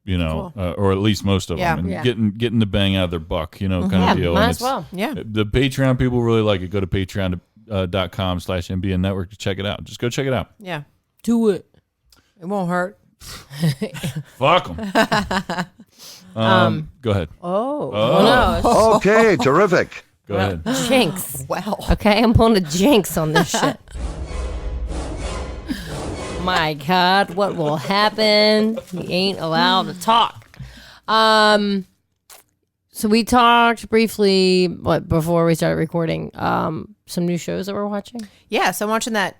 Cool. Or at least most of them, and getting the bang out of their buck. Kind of deal. Might as well. Yeah. The Patreon people really like it. Go to patreon.com/MBN Network to check it out. Just go check it out. Yeah. Do it. It won't hurt. Fuck them. Go ahead. Oh no. Okay, terrific. Go ahead. Jinx. Well. Okay, I'm pulling a jinx on this shit. My God, what will happen? He ain't allowed to talk. So we talked briefly before we started recording. Some new shows that we're watching. Yeah, so I'm watching that.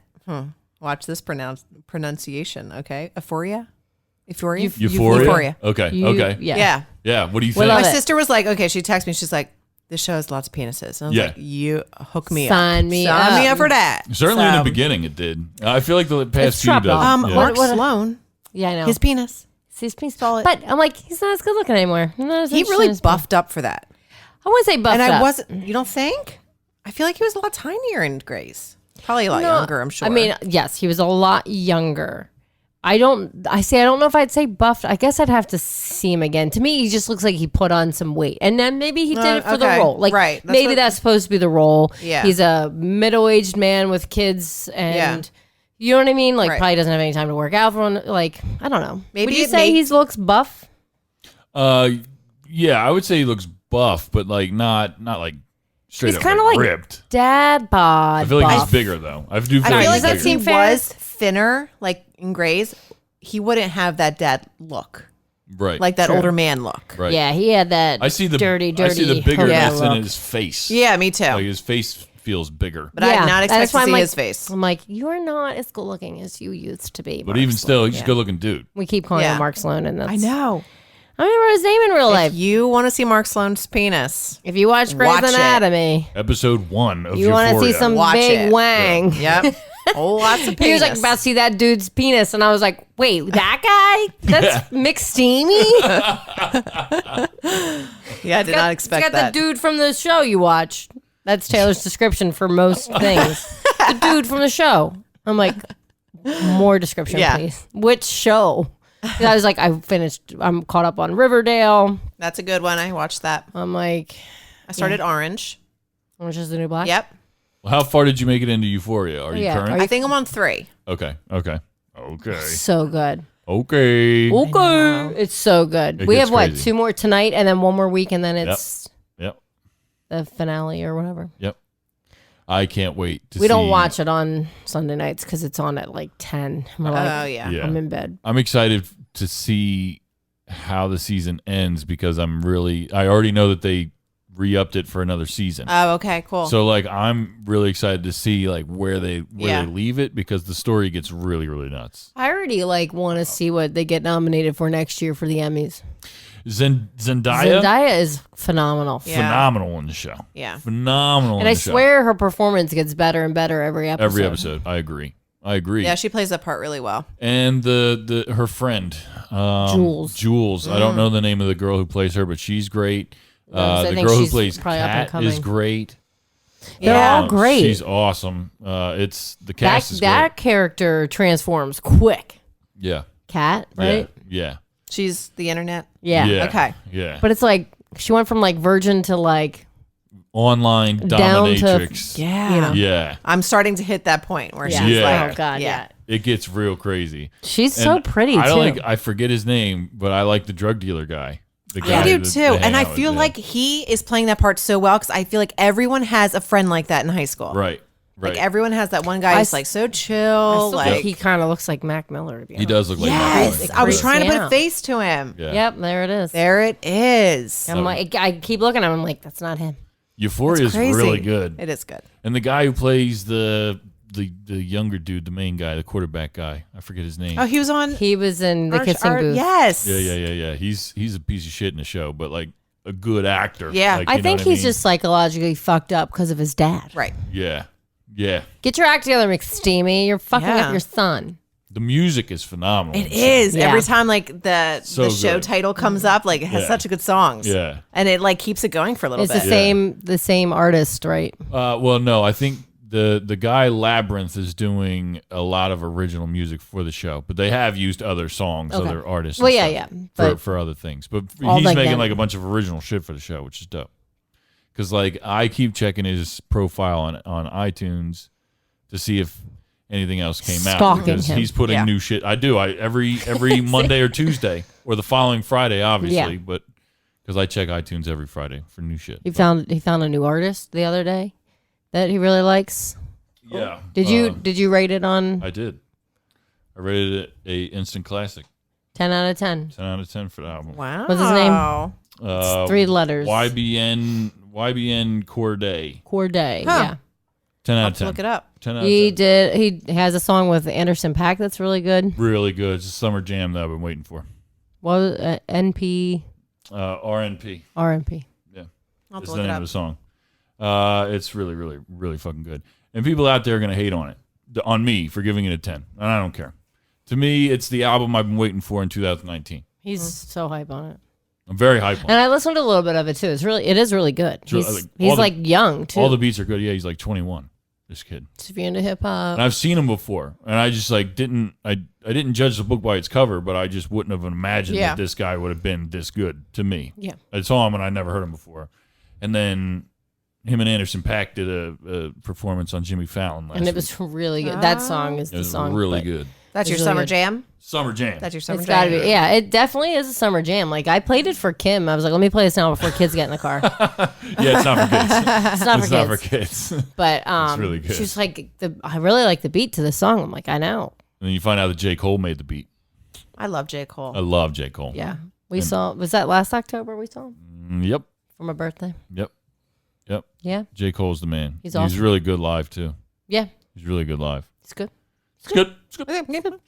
Watch this pronunciation, okay? Euphoria? Euphoria? Okay. Yeah. Yeah. What do you think? My sister was like, okay, she texted me. She's like, this show has lots of penises. And I was like, you hook me up. Sign me up for that. Certainly in the beginning it did. I feel like the past few doesn't. Mark Sloan, Yeah, I know. his penis. His penis. But I'm like, he's not as good looking anymore. He really buffed up for that. I wouldn't say buffed up. And I wasn't, you don't think? I feel like he was a lot tinier in Grace. Probably a lot younger, I'm sure. I mean, yes, he was a lot younger. I don't know if I'd say buffed. I guess I'd have to see him again. To me, he just looks like he put on some weight. And then maybe he did it for the role. Like, right. Maybe that's supposed to be the role. Yeah. He's a middle-aged man with kids and you know what I mean? Like, probably doesn't have any time to work out for one. Like, I don't know. Maybe would you say he looks buff? Yeah, I would say he looks buff, but like not like straight He's up kind of like like ripped. dad bod. I feel like buff. he's bigger though. I do feel I feel like like he's if he bigger. fair? was thinner, like in Grey's, he wouldn't have that dad look, Right. like that True. older man look. Right. Yeah, he had that I see the dirty I see the hobo biggerness in look. his face. Yeah, me too. Like his face feels bigger. But I did not expect that's why to I'm see like- his face. I'm like, you are not as good looking as you used to be. But Mark even still, Sloan. he's a good looking dude. We keep calling Yeah. him Mark Sloan, and that's I know. I don't remember his name in real life. If you want to see Mark Sloan's penis, If you watch Grey's Watch it. Anatomy, Episode 1 of you want to Euphoria. see some Watch big it. wang. yep, whole lots of penis. He was like about to see that dude's penis, and I was like, "Wait, that guy? That's McSteamy? yeah, I did not expect It's got that. the dude from the show you watch. That's Taylor's description for most things. The dude from the show. I'm like, more description, Yeah. please. Which show? 'Cause I was like, I'm caught up on Riverdale. That's a good one. I watched that. I'm like, I started Orange. which is the new black? Yep. Well, how far did you make it into Euphoria? Are you Yeah. current? I think I'm on 3. Okay. So good. Okay. Okay. It's so good. It We gets have what, crazy. 2 more tonight and then one more week and then it's Yep. the finale or whatever. Yep. I can't wait to see. We don't watch it on Sunday nights because it's on at like 10. We're like, Oh yeah. Yeah. I'm in bed. I'm excited to see how the season ends because I already know that they re-upped it for another season. Oh, okay, cool. So like I'm really excited to see like where they Yeah. leave it because the story gets really, really nuts. I already like want to see what they get nominated for next year for the Emmys. Zendaya, Zendaya is phenomenal. Yeah. phenomenal in the show. Yeah. Phenomenal. And in I the show. swear her performance gets better and better every episode. Every episode. I agree. Yeah, she plays that part really well. And the her friend Jules. Jules. I don't know the name of the girl who plays her, but she's great. I The think girl who she's plays probably up and Kat is coming. great. They're all great. She's awesome. It's the cast is that great. character transforms quick. Yeah. Cat, right? Yeah. She's the internet. Yeah. Yeah. Okay. Yeah. But it's like she went from like virgin to like Online down to dominatrix. Yeah. You know. Yeah. I'm starting to hit that point where Yeah. she's Yeah. like, Oh god, yeah. It gets real crazy. She's so And pretty too. I forget his name, but I like the drug dealer guy. The I guy do that too. they hang And I out with, feel yeah. like he is playing that part so well because I feel like everyone has a friend like that in high school. Right. Right. Like everyone has that one guy I who's s- like so I chill. still Like, think he kind of looks like Mac Miller. To be he honest. does look like yes. Mac I was Creeps trying to me put a out. face to him. Yeah. Yep, there it is. There it is. I'm like, I keep looking at him. I'm like, that's not him. Euphoria is Crazy. really good. It is good. And the guy who plays the younger dude, the main guy, the quarterback guy, I forget his name. Oh, he was on He was in the Arch- kissing Art- booth. Yes. Yeah. He's a piece of shit in the show, but like a good actor. Yeah. Like, I you know think what he's mean? just psychologically fucked up because of his dad. Right. Yeah. Get your act together, McSteamy. You're fucking Yeah. up your son. The music is phenomenal. It is. Yeah. Every time like the So show good. title comes up, like it has Yeah. such good songs. Yeah. And it like keeps it going for a little It's bit. the same artist, right? Well, no, I think the guy Labyrinth is doing a lot of original music for the show, but they have used other songs, Okay. other artists. Well, and yeah, stuff yeah, but for other things. But all he's like making them. like a bunch of original shit for the show, which is dope. Because like I keep checking his profile on iTunes to see if anything else came out Stalking because him. he's putting Yeah. new shit. I do. Every Monday or Tuesday or the following Friday, obviously, Yeah. but because I check iTunes every Friday for new shit. he found a new artist the other day that he really likes. Yeah. Did you rate it on I did. I rated it a instant classic. 10 out of 10? 10 out of 10 for the album. Wow. What's his name? It's 3 letters. YBN Corday. Corday. Huh. Yeah. 10 out I'll of have to 10. look it up. 10 out He of 10. he has a song with Anderson .Paak that's really good. Really good. It's a summer jam that I've been waiting for. What was it? NP RNP. RMP. Yeah. I'll have It's to the look it name up. of the song. It's really, really, really fucking good. And people out there are going to hate on it, on me for giving it a 10. And I don't care. To me, it's the album I've been waiting for in 2019. He's so hype on it. I'm very hyped on And it. I listened to a little bit of it too. It is really good. Sure, He's, like, all he's the- like young too. All the beats are good. Yeah, he's like 21, this kid. If you're into hip hop. And I've seen him before, and I just like didn't judge the book by its cover, but I just wouldn't have imagined Yeah. that this guy would have been this good to me. Yeah. I saw him and I never heard him before, and then him and Anderson .Paak did a performance on Jimmy Fallon last And it week. was really good. That song is It the was song. really but good. That's your really summer good. jam? Summer jam. That's your summer It's jam? gotta be. Yeah, it definitely is a summer jam. Like I played it for Kim. I was like, let me play this now before kids get in the car. Yeah, it's not for kids. It's not It's for not kids. for kids. And But really good. she's like, I really like the beat to the song. I'm like, I know. then you find out that J. Cole made the beat. I love J. Cole. I love J. Cole. Yeah, we saw. Was that last October we saw him Yep. for my birthday? Yep. Yeah, J. Cole's the man. He's awesome. really good live too. yeah, He's really good live. it's good. It's good. It's good.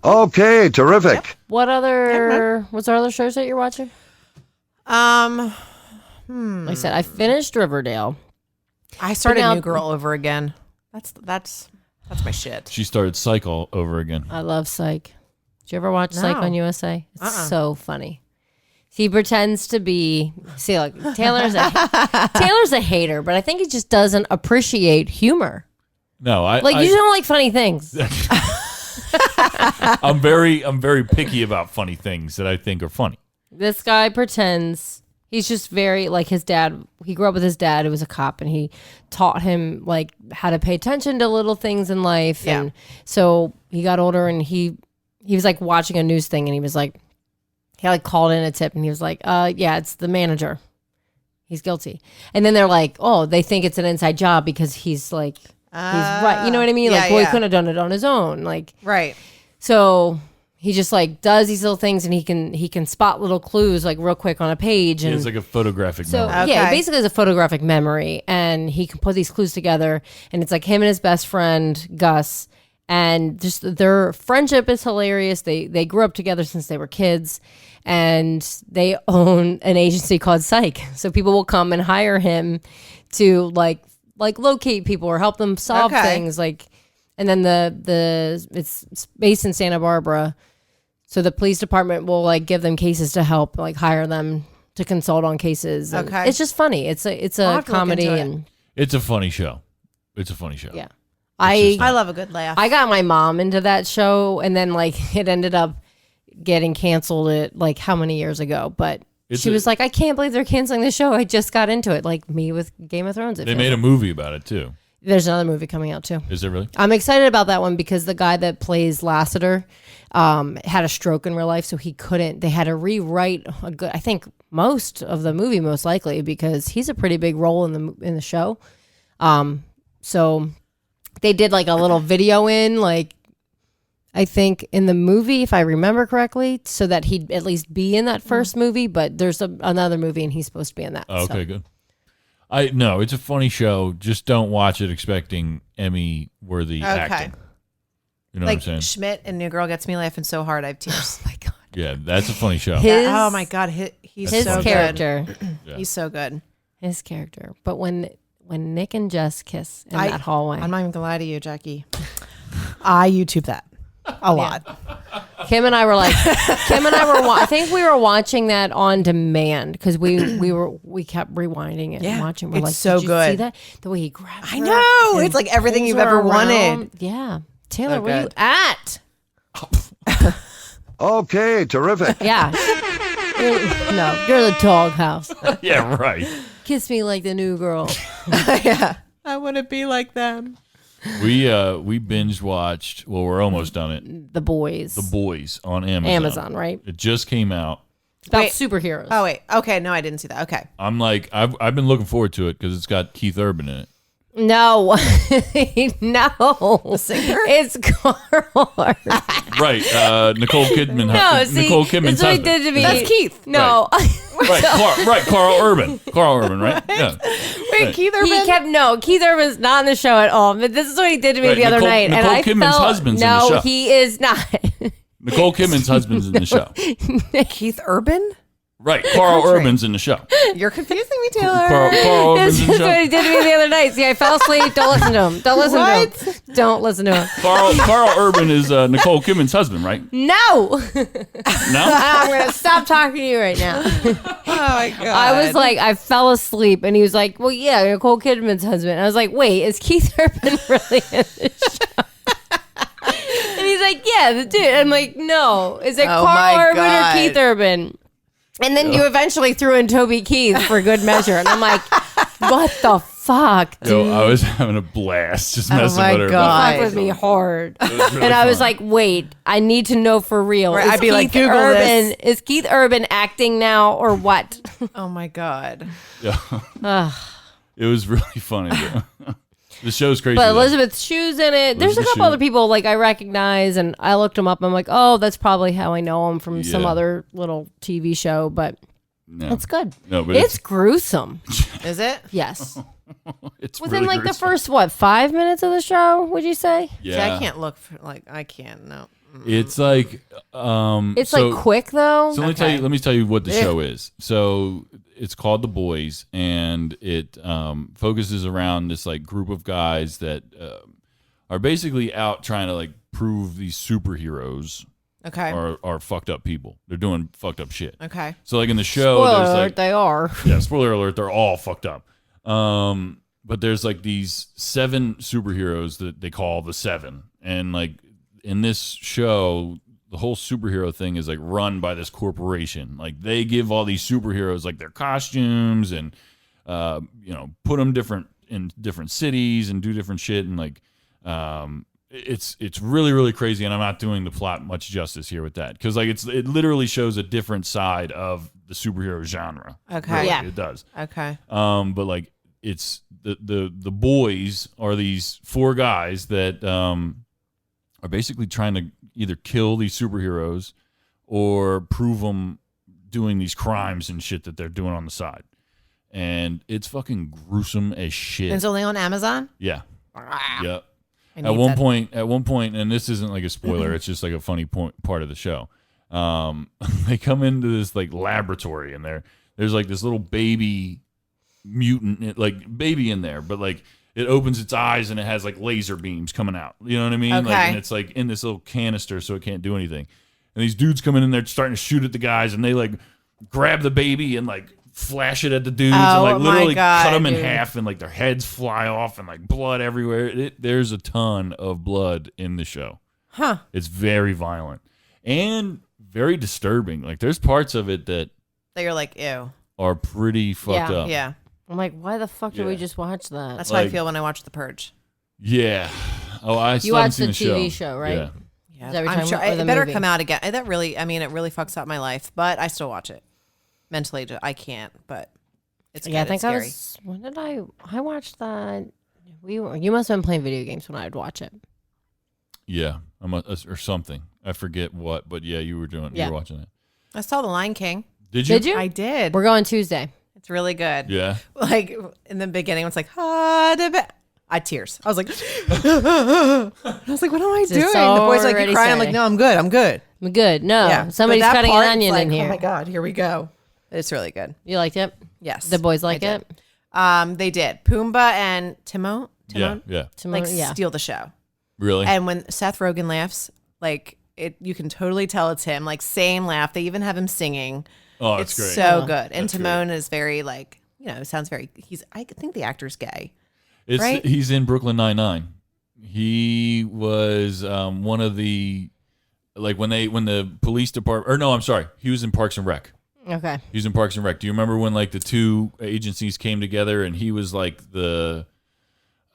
Okay, terrific. What other? What's our other shows that you're watching? Like I said, I finished Riverdale. I started now- New Girl over again. That's my shit. She started Psych all over again. I love Psych. Did you ever watch Psych No. on USA? It's so funny. He pretends to be. See, like Taylor's a hater, but I think he just doesn't appreciate humor. No, I You don't like funny things. I'm very picky about funny things that I think are funny. This guy pretends he's just very like his dad. He grew up with his dad who was a cop, and he taught him like how to pay attention to little things in life. Yeah. And so he got older, and he was like watching a news thing, and he was like, he like called in a tip, and he was like, yeah, it's the manager. He's guilty. And then they're like, oh, they think it's an inside job because he's like, he's right. You know what I mean? yeah, Like, well, he yeah. couldn't have done it on his own. Like, Right. so he just like does these little things, and he can spot little clues like real quick on a page. And It's like a photographic so memory. yeah, Okay. basically it's a photographic memory, and he can put these clues together, and it's like him and his best friend Gus, and just their friendship is hilarious. They grew up together since they were kids, and they own an agency called Psych. So people will come and hire him to like locate people or help them solve Okay. things like. And then it's based in Santa Barbara. So the police department will like give them cases to help, like hire them to consult on cases. And Okay. it's just funny. It's I'll a have to look comedy, into it. and It's a funny show. It's a funny show. yeah. just I love a good laugh. I got my mom into that show, and then like it ended up getting canceled at like how many years ago? But It's she a- was like, I can't believe they're canceling the show. I just got into it, like me with Game of Thrones. They made a movie about it too. There's another movie coming out too. Is there really? I'm excited about that one because the guy that plays Lassiter had a stroke in real life, so he couldn't. They had to rewrite I think most of the movie, most likely, because he's a pretty big role in the show. So they did like a little video in, like I think in the movie, if I remember correctly, so that he'd at least be in that first movie. But there's another movie, and he's supposed to be in that. Oh, okay, so. good. No, it's a funny show. Just don't watch it expecting Emmy-worthy acting. You know like what I'm saying? Schmidt and New Girl gets me laughing so hard I have tears. Oh my god, Yeah, that's a funny show. Oh my god, he's his so character. good. He's so good. His character. But when Nick and Jess kiss in that hallway, I'm not even gonna lie to you, Jackie. I YouTube that a lot. Kim and I were I think we were watching that on demand because we kept rewinding it Yeah, and watching. We're it's like, so did you good. see that? The way he grabbed I her know. and It's like everything pulls you've her ever wanted. around. Yeah. Taylor, So where you good. at? Okay, terrific. Yeah. You're the doghouse. Yeah, right. Kiss me like the new girl. Yeah, I want to be like them. We binge watched. Well, we're almost done it. The Boys. The Boys on Amazon. Amazon, right? It just came out. It's about Wait. superheroes. Oh wait, okay, no, I didn't see that. Okay, I'm like, I've been looking forward to it because it's got Keith Urban in it. No. No. The singer? It's Carl. Right, Nicole Kidman. No, see, Nicole Kidman's that's what he husband. did to me. that's Keith. No. Right, Carl Urban. Carl Urban, right? Yeah. Wait, Right. Keith Urban. He kept Keith Urban's not on the show at all. But this is what he did to me Right, the other Nicole- night, and Nicole I Kidman's felt husband's in the no, show. he is not. Nicole Kidman's husband's in the show. Keith Urban. Right, Carl Urban's in the show. You're confusing me, Taylor. Carl This Urban's in the is what show. he did to me the other night. See, I fell asleep. Don't listen to him. Don't listen What? to him. Don't listen to him. Carl Urban is Nicole Kidman's husband, right? No. No? I'm going to stop talking to you right now. Oh my god. I was like, I fell asleep, and he was like, well, yeah, Nicole Kidman's husband. I was like, wait, is Keith Urban really in this show? And he's like, yeah, the dude. I'm like, no. Is it Oh Carl my Urban God. or Keith Urban? And then you eventually threw in Toby Keith for good measure. And I'm like, what the fuck, dude. Yo, I was having a blast just Oh messing my with her. God. Fuck with me hard. It was really And I was fun. like, wait, I need to know for real. Right, Is I'd be like, Keith Google Urban, this. Is Keith Urban acting now or what? Oh my God. Yeah. It was really funny. Though. The show's crazy. But though. Elizabeth Shue's in it. There's a Elizabeth couple Shue. other people like I recognize, and I looked them up. I'm like, oh, that's probably how I know them from some Yeah. other little TV show. But No. it's good. No, but it's gruesome. Is it? Yes. it's Within really like gruesome. the first 5 minutes of the show, would you say? Yeah. See, I can't look for, like, I can't, no. It's like It's so- like quick though. So Okay. let me tell you what the show is. So it's called The Boys, and it focuses around this like group of guys that are basically out trying to like prove these superheroes Okay. are fucked up people. They're doing fucked up shit. Okay. So like in the show, Spoiler there's alert, like they are. yeah, spoiler alert, they're all fucked up. But there's like these 7 superheroes that they call the 7, and like in this show, the whole superhero thing is like run by this corporation. Like they give all these superheroes like their costumes and put them in different cities and do different shit, and like it's really really crazy. And I'm not doing the plot much justice here with that because like it literally shows a different side of the superhero genre. Okay. Really, Yeah. it does. Okay. But like it's the boys are these 4 guys that are basically trying to either kill these superheroes or prove them doing these crimes and shit that they're doing on the side. And it's fucking gruesome as shit. And it's only on Amazon? Yeah. Yep. I At need one that. point, and this isn't like a spoiler, it's just like a funny part of the show. They come into this like laboratory, and there's like this little baby mutant, like baby in there, but like it opens its eyes and it has like laser beams coming out. You know what I mean? Okay. Like, and it's like in this little canister, so it can't do anything. And these dudes come in there starting to shoot at the guys, and they like grab the baby and like flash it at the dudes and Oh, like my literally God, cut them in dude. half, and like their heads fly off and like blood everywhere. There's a ton of blood in the show. Huh. It's very violent and very disturbing. Like there's parts of it that That you're like, ew. are pretty fucked Yeah. up. Yeah. I'm like, why the fuck did we Yeah. just watch that? That's how I Like- feel when I watch The Purge. Yeah. Oh, I still You haven't watched seen the the TV show, right? Yeah. Yeah. Is that what you're I'm talking sure about, or it the better movie? come out again. That really, I mean, it really fucks up my life, but I still watch it. Mentally, I can't, but it's good. Yeah, I think it's I scary. was. When did I watched that? You must have been playing video games when I'd watch it. Yeah. Or something. I forget what, but yeah, you were Yeah. watching it. I saw The Lion King. Did you? Did you? I did. We're going Tuesday. It's really good. Yeah. Like in the beginning, it's like, I tears. I was like, I was like, what am I doing? The boy's like, already you crying? I'm like, starting. no, I'm good. I'm good. I'm good. No, Yeah. somebody's But that cutting part, an onion it's in like, here. Oh my God, here we go. It's really good. You liked it? Yes. The boys I like did. it? They did. Pumbaa and Timon Yeah. Yeah. Timon, like yeah. steal the show. Really? And when Seth Rogen laughs, like you can totally tell it's him. Like same laugh. They even have him singing. Oh, It's that's great. so good. And That's Timon is very like, sounds very. I think the actor's gay. It's right? He's in Brooklyn Nine-Nine. He was one of the like when the police department, or no, I'm sorry, he was in Parks and Rec. Okay. He was in Parks and Rec. Do you remember when like the 2 agencies came together and he was like the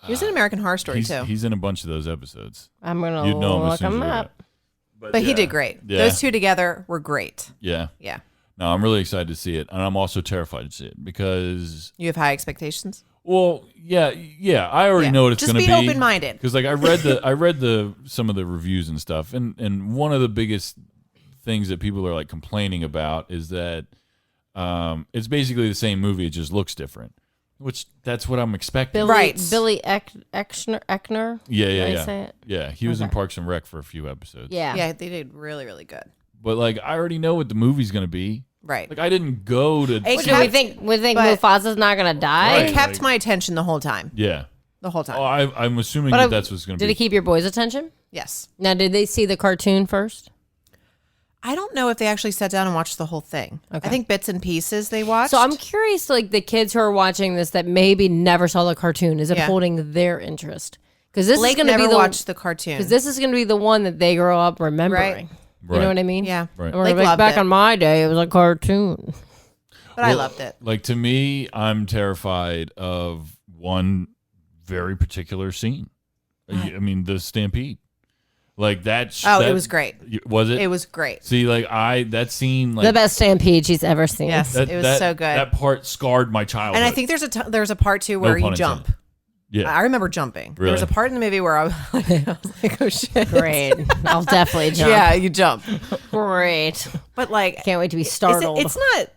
He was in American Horror Story too. he's in a bunch of those episodes. I'm going You'd to know him as look soon as him you read up. it. But he yeah. did great. Yeah. Those 2 together were great. Yeah. Yeah. No, I'm really excited to see it, and I'm also terrified to see it because, You have high expectations. well, yeah, I already Yeah. know what it's Just going to be. be open-minded. Because like I read the some of the reviews and stuff, and one of the biggest things that people are like complaining about is that it's basically the same movie, it just looks different, which that's what I'm expecting. Right. Billy Eckner. Yeah, Did I yeah. say it? Yeah, he was in Okay. Parks and Rec for a few episodes. Yeah. Yeah, they did really, really good. But like I already know what the movie's going to be. Right. Like I didn't go to It Do we kept- think but- Mufasa's not going to die? Right. It kept like- my attention the whole time. Yeah. The whole time. Oh, I'm assuming But that's what's going to Did be. it keep your boys' attention? Yes. Now, did they see the cartoon first? I don't know if they actually sat down and watched the whole thing. Okay. I think bits and pieces they watched. So I'm curious, like the kids who are watching this that maybe never saw the cartoon, is it Yeah. holding their interest? Because this Blake is going to never be the watched the cartoon. because this is going to be the one that they grow up remembering. Right. You know what I mean? Yeah. Right. And we're Blake like, loved back it. on my day, it was a cartoon. But I Well, loved it. Like to me, I'm terrified of one very particular scene. I mean, the stampede. Like that. Oh, it was great. Was it? It was great. See, like that scene, like The best stampede she's ever seen. Yes, it was so good. That part scarred my childhood. And I think there's a part too where No pun you jump. intended. Yeah. I remember jumping. Really? There was a part in the movie where I was like, oh shit. Great. I'll definitely jump. Yeah, you jump. Great. But like, Can't wait to be startled. it's not.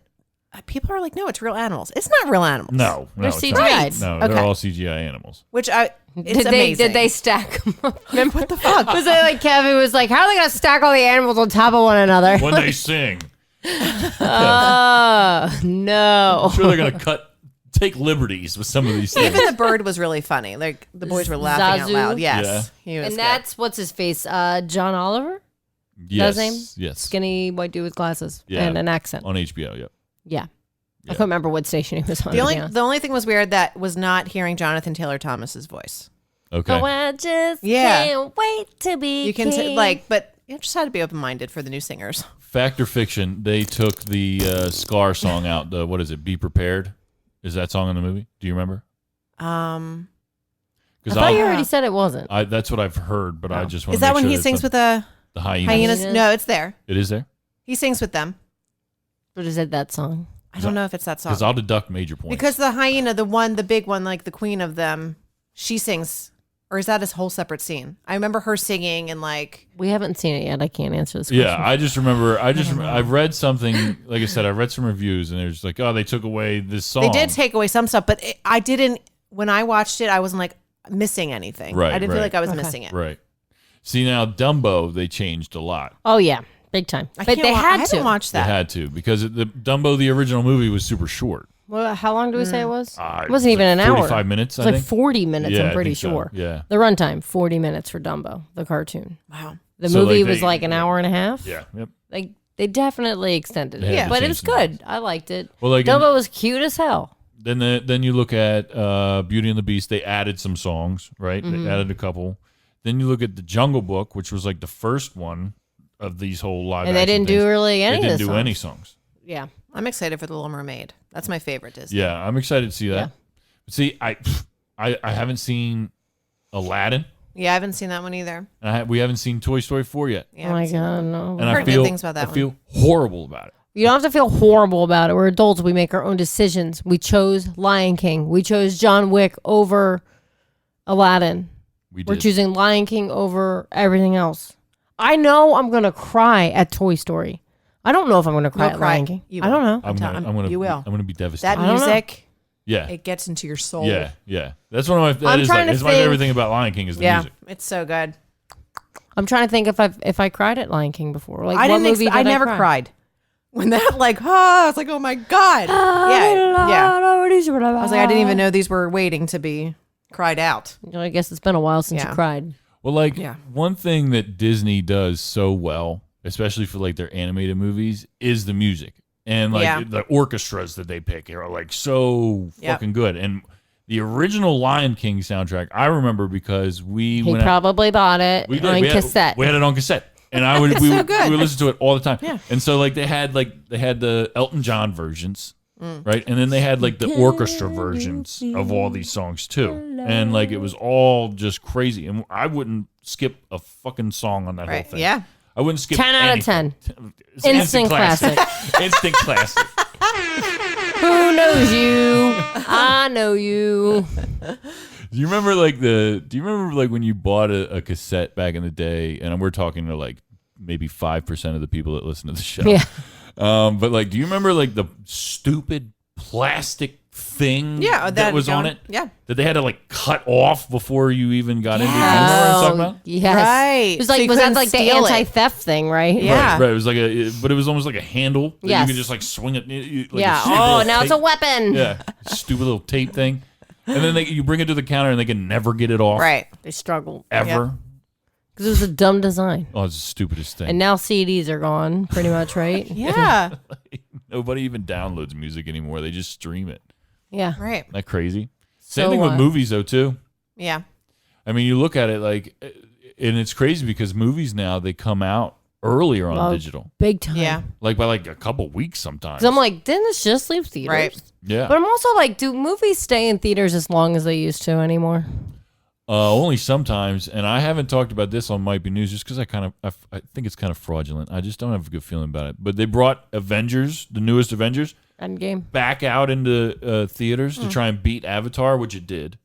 People are like, no, it's real animals. It's not real animals. No, They're it's CGI'd. not. No, Okay. they're all CGI animals. Which it's Did amazing. they stack them up? What the fuck? Was it like Kevin was like, how are they going to stack all the animals on top of one another? When they sing, Oh, no. I'm sure they're gonna take liberties with some of these things. Even the bird was really funny. Like the boys were laughing out Zazu? loud. Yes, Yeah. he was And good. that's, what's his face? John Oliver? Yes, That his name? yes, Skinny white dude with glasses Yeah. and an accent. on HBO. Yep. Yeah. I couldn't remember what station he was on. The to be honest. only thing was weird that was not hearing Jonathan Taylor Thomas's voice. Okay. Oh, I just Yeah. can't wait to be You can king. but you just had to be open minded for the new singers. Fact or fiction? They took the Scar song out. The what is it? Be Prepared. Is that song in the movie? Do you remember? I Because thought you already said it wasn't. that's what I've heard, but I just want Is to that make when sure he that sings with the the hyenas. hyenas? Hyenas? No, it's there. It is there. He sings with them. But is it that song? I don't know if it's that song. Because I'll deduct major points. Because the hyena, the big one, like the queen of them, she sings. Or is that a whole separate scene? I remember her singing and like. We haven't seen it yet. I can't answer this question. Yeah, I just remember. I've read something. Like I said, I read some reviews, and there's like, oh, they took away this song. They did take away some stuff, but I didn't. When I watched it, I wasn't like missing anything. Right, I didn't feel right. like I was missing it. Right. See, now Dumbo, they changed a lot. Oh, yeah. Big time. I But can't they I had haven't to. watched They that. had to because the Dumbo, the original movie, was super short. Well, how long do we say it was? It It wasn't even like an hour. 45 minutes, It I was like think. 40 minutes, Yeah, I'm I pretty think so. sure. Yeah. The runtime, 40 minutes for Dumbo, the cartoon. Wow. The So, movie like, was they- like an hour and a half. Yeah. Yep. Like, they definitely extended They it. had to But it change was some good. things. I liked it. Well, like Dumbo was cute as hell. then you look at Beauty and the Beast. They added some songs, right? Mm-hmm. They added a couple. Then you look at the Jungle Book, which was like the first one of these whole live. And they action didn't do things. really any They didn't of the do songs. any songs. Yeah. I'm excited for The Little Mermaid. That's my favorite Disney. Yeah, I'm excited to see that. Yeah. But see, I haven't seen Aladdin, Yeah, I haven't seen that one either. and we haven't seen Toy Story 4 yet. Yeah, Oh, my God, no. And Heard I good feel things about that I feel horrible about it. You don't have to feel horrible about it. We're adults. We make our own decisions. We chose Lion King. We chose John Wick over Aladdin. We We're did. choosing Lion King over everything else. I know I'm going to cry at Toy Story. I don't know if I'm going to cry You'll at cry. Lion King. You I don't know. I'm gonna you will. I'm gonna be devastated. That I don't know. music, yeah, it gets into your soul. yeah. That's one of my. That I'm is trying like, to it's my think- favorite thing about Lion King is the Yeah, music. it's so good. I'm trying to think if I cried at Lion King before. Like I what didn't. movie I did never cry? cried when that like. I was like, oh my god. Yeah. I was like, I didn't even know these were waiting to be cried out. I guess it's been a while since Yeah. you cried. Well, like Yeah. one thing that Disney does so well, especially for like their animated movies, is the music and like Yeah. the orchestras that they pick are like so Yep. fucking good. And the original Lion King soundtrack, I remember because we He went out, probably bought it we did. on We had- cassette. We had it on cassette. And I would we would listen to it all the time. Yeah. And so like they had the Elton John versions, Mm. right? And then they had like the orchestra versions of all these songs too. And like it was all just crazy. And I wouldn't skip a fucking song on that whole Right. thing. Yeah. I wouldn't skip 10 out of anything. 10. It's Instant Instant classic. Who knows you? I know you. Do you remember like when you bought a cassette back in the day? And we're talking to like maybe 5% of the people that listen to the show. Yeah. But like, do you remember like the stupid plastic thing Yeah. that was on it? Yeah. That they had to like cut off before you even got into it. You know what I'm talking about? Yes. Right. It was So like you was that couldn't like the steal it. anti-theft thing, right? Yeah. Right. It was like but it was almost like a handle that Yes. you could just like swing it. Like Yeah. a stupid Oh, little now it's a tape- weapon. Yeah. Stupid little tape thing. And then you bring it to the counter and they can never get it off. Right. They struggled Ever. because it was a dumb design. Oh, it's the stupidest thing. And now CDs are gone, pretty much, right? Yeah. Nobody even downloads music anymore. They just stream it. Yeah. Right. Isn't that crazy? So Same thing with what? movies though too. Yeah. I mean, you look at it like, and it's crazy because movies now they come out earlier on digital, big time. Yeah. like by like a couple weeks sometimes. 'Cause I'm like, didn't this just leave theaters? Right. Yeah, But I'm also like, do movies stay in theaters as long as they used to anymore? only sometimes. And I haven't talked about this on Might Be News just because I think it's kind of fraudulent. I just don't have a good feeling about it. But they brought Avengers, the newest Avengers, Endgame. back out into theaters to try and beat Avatar, which it did,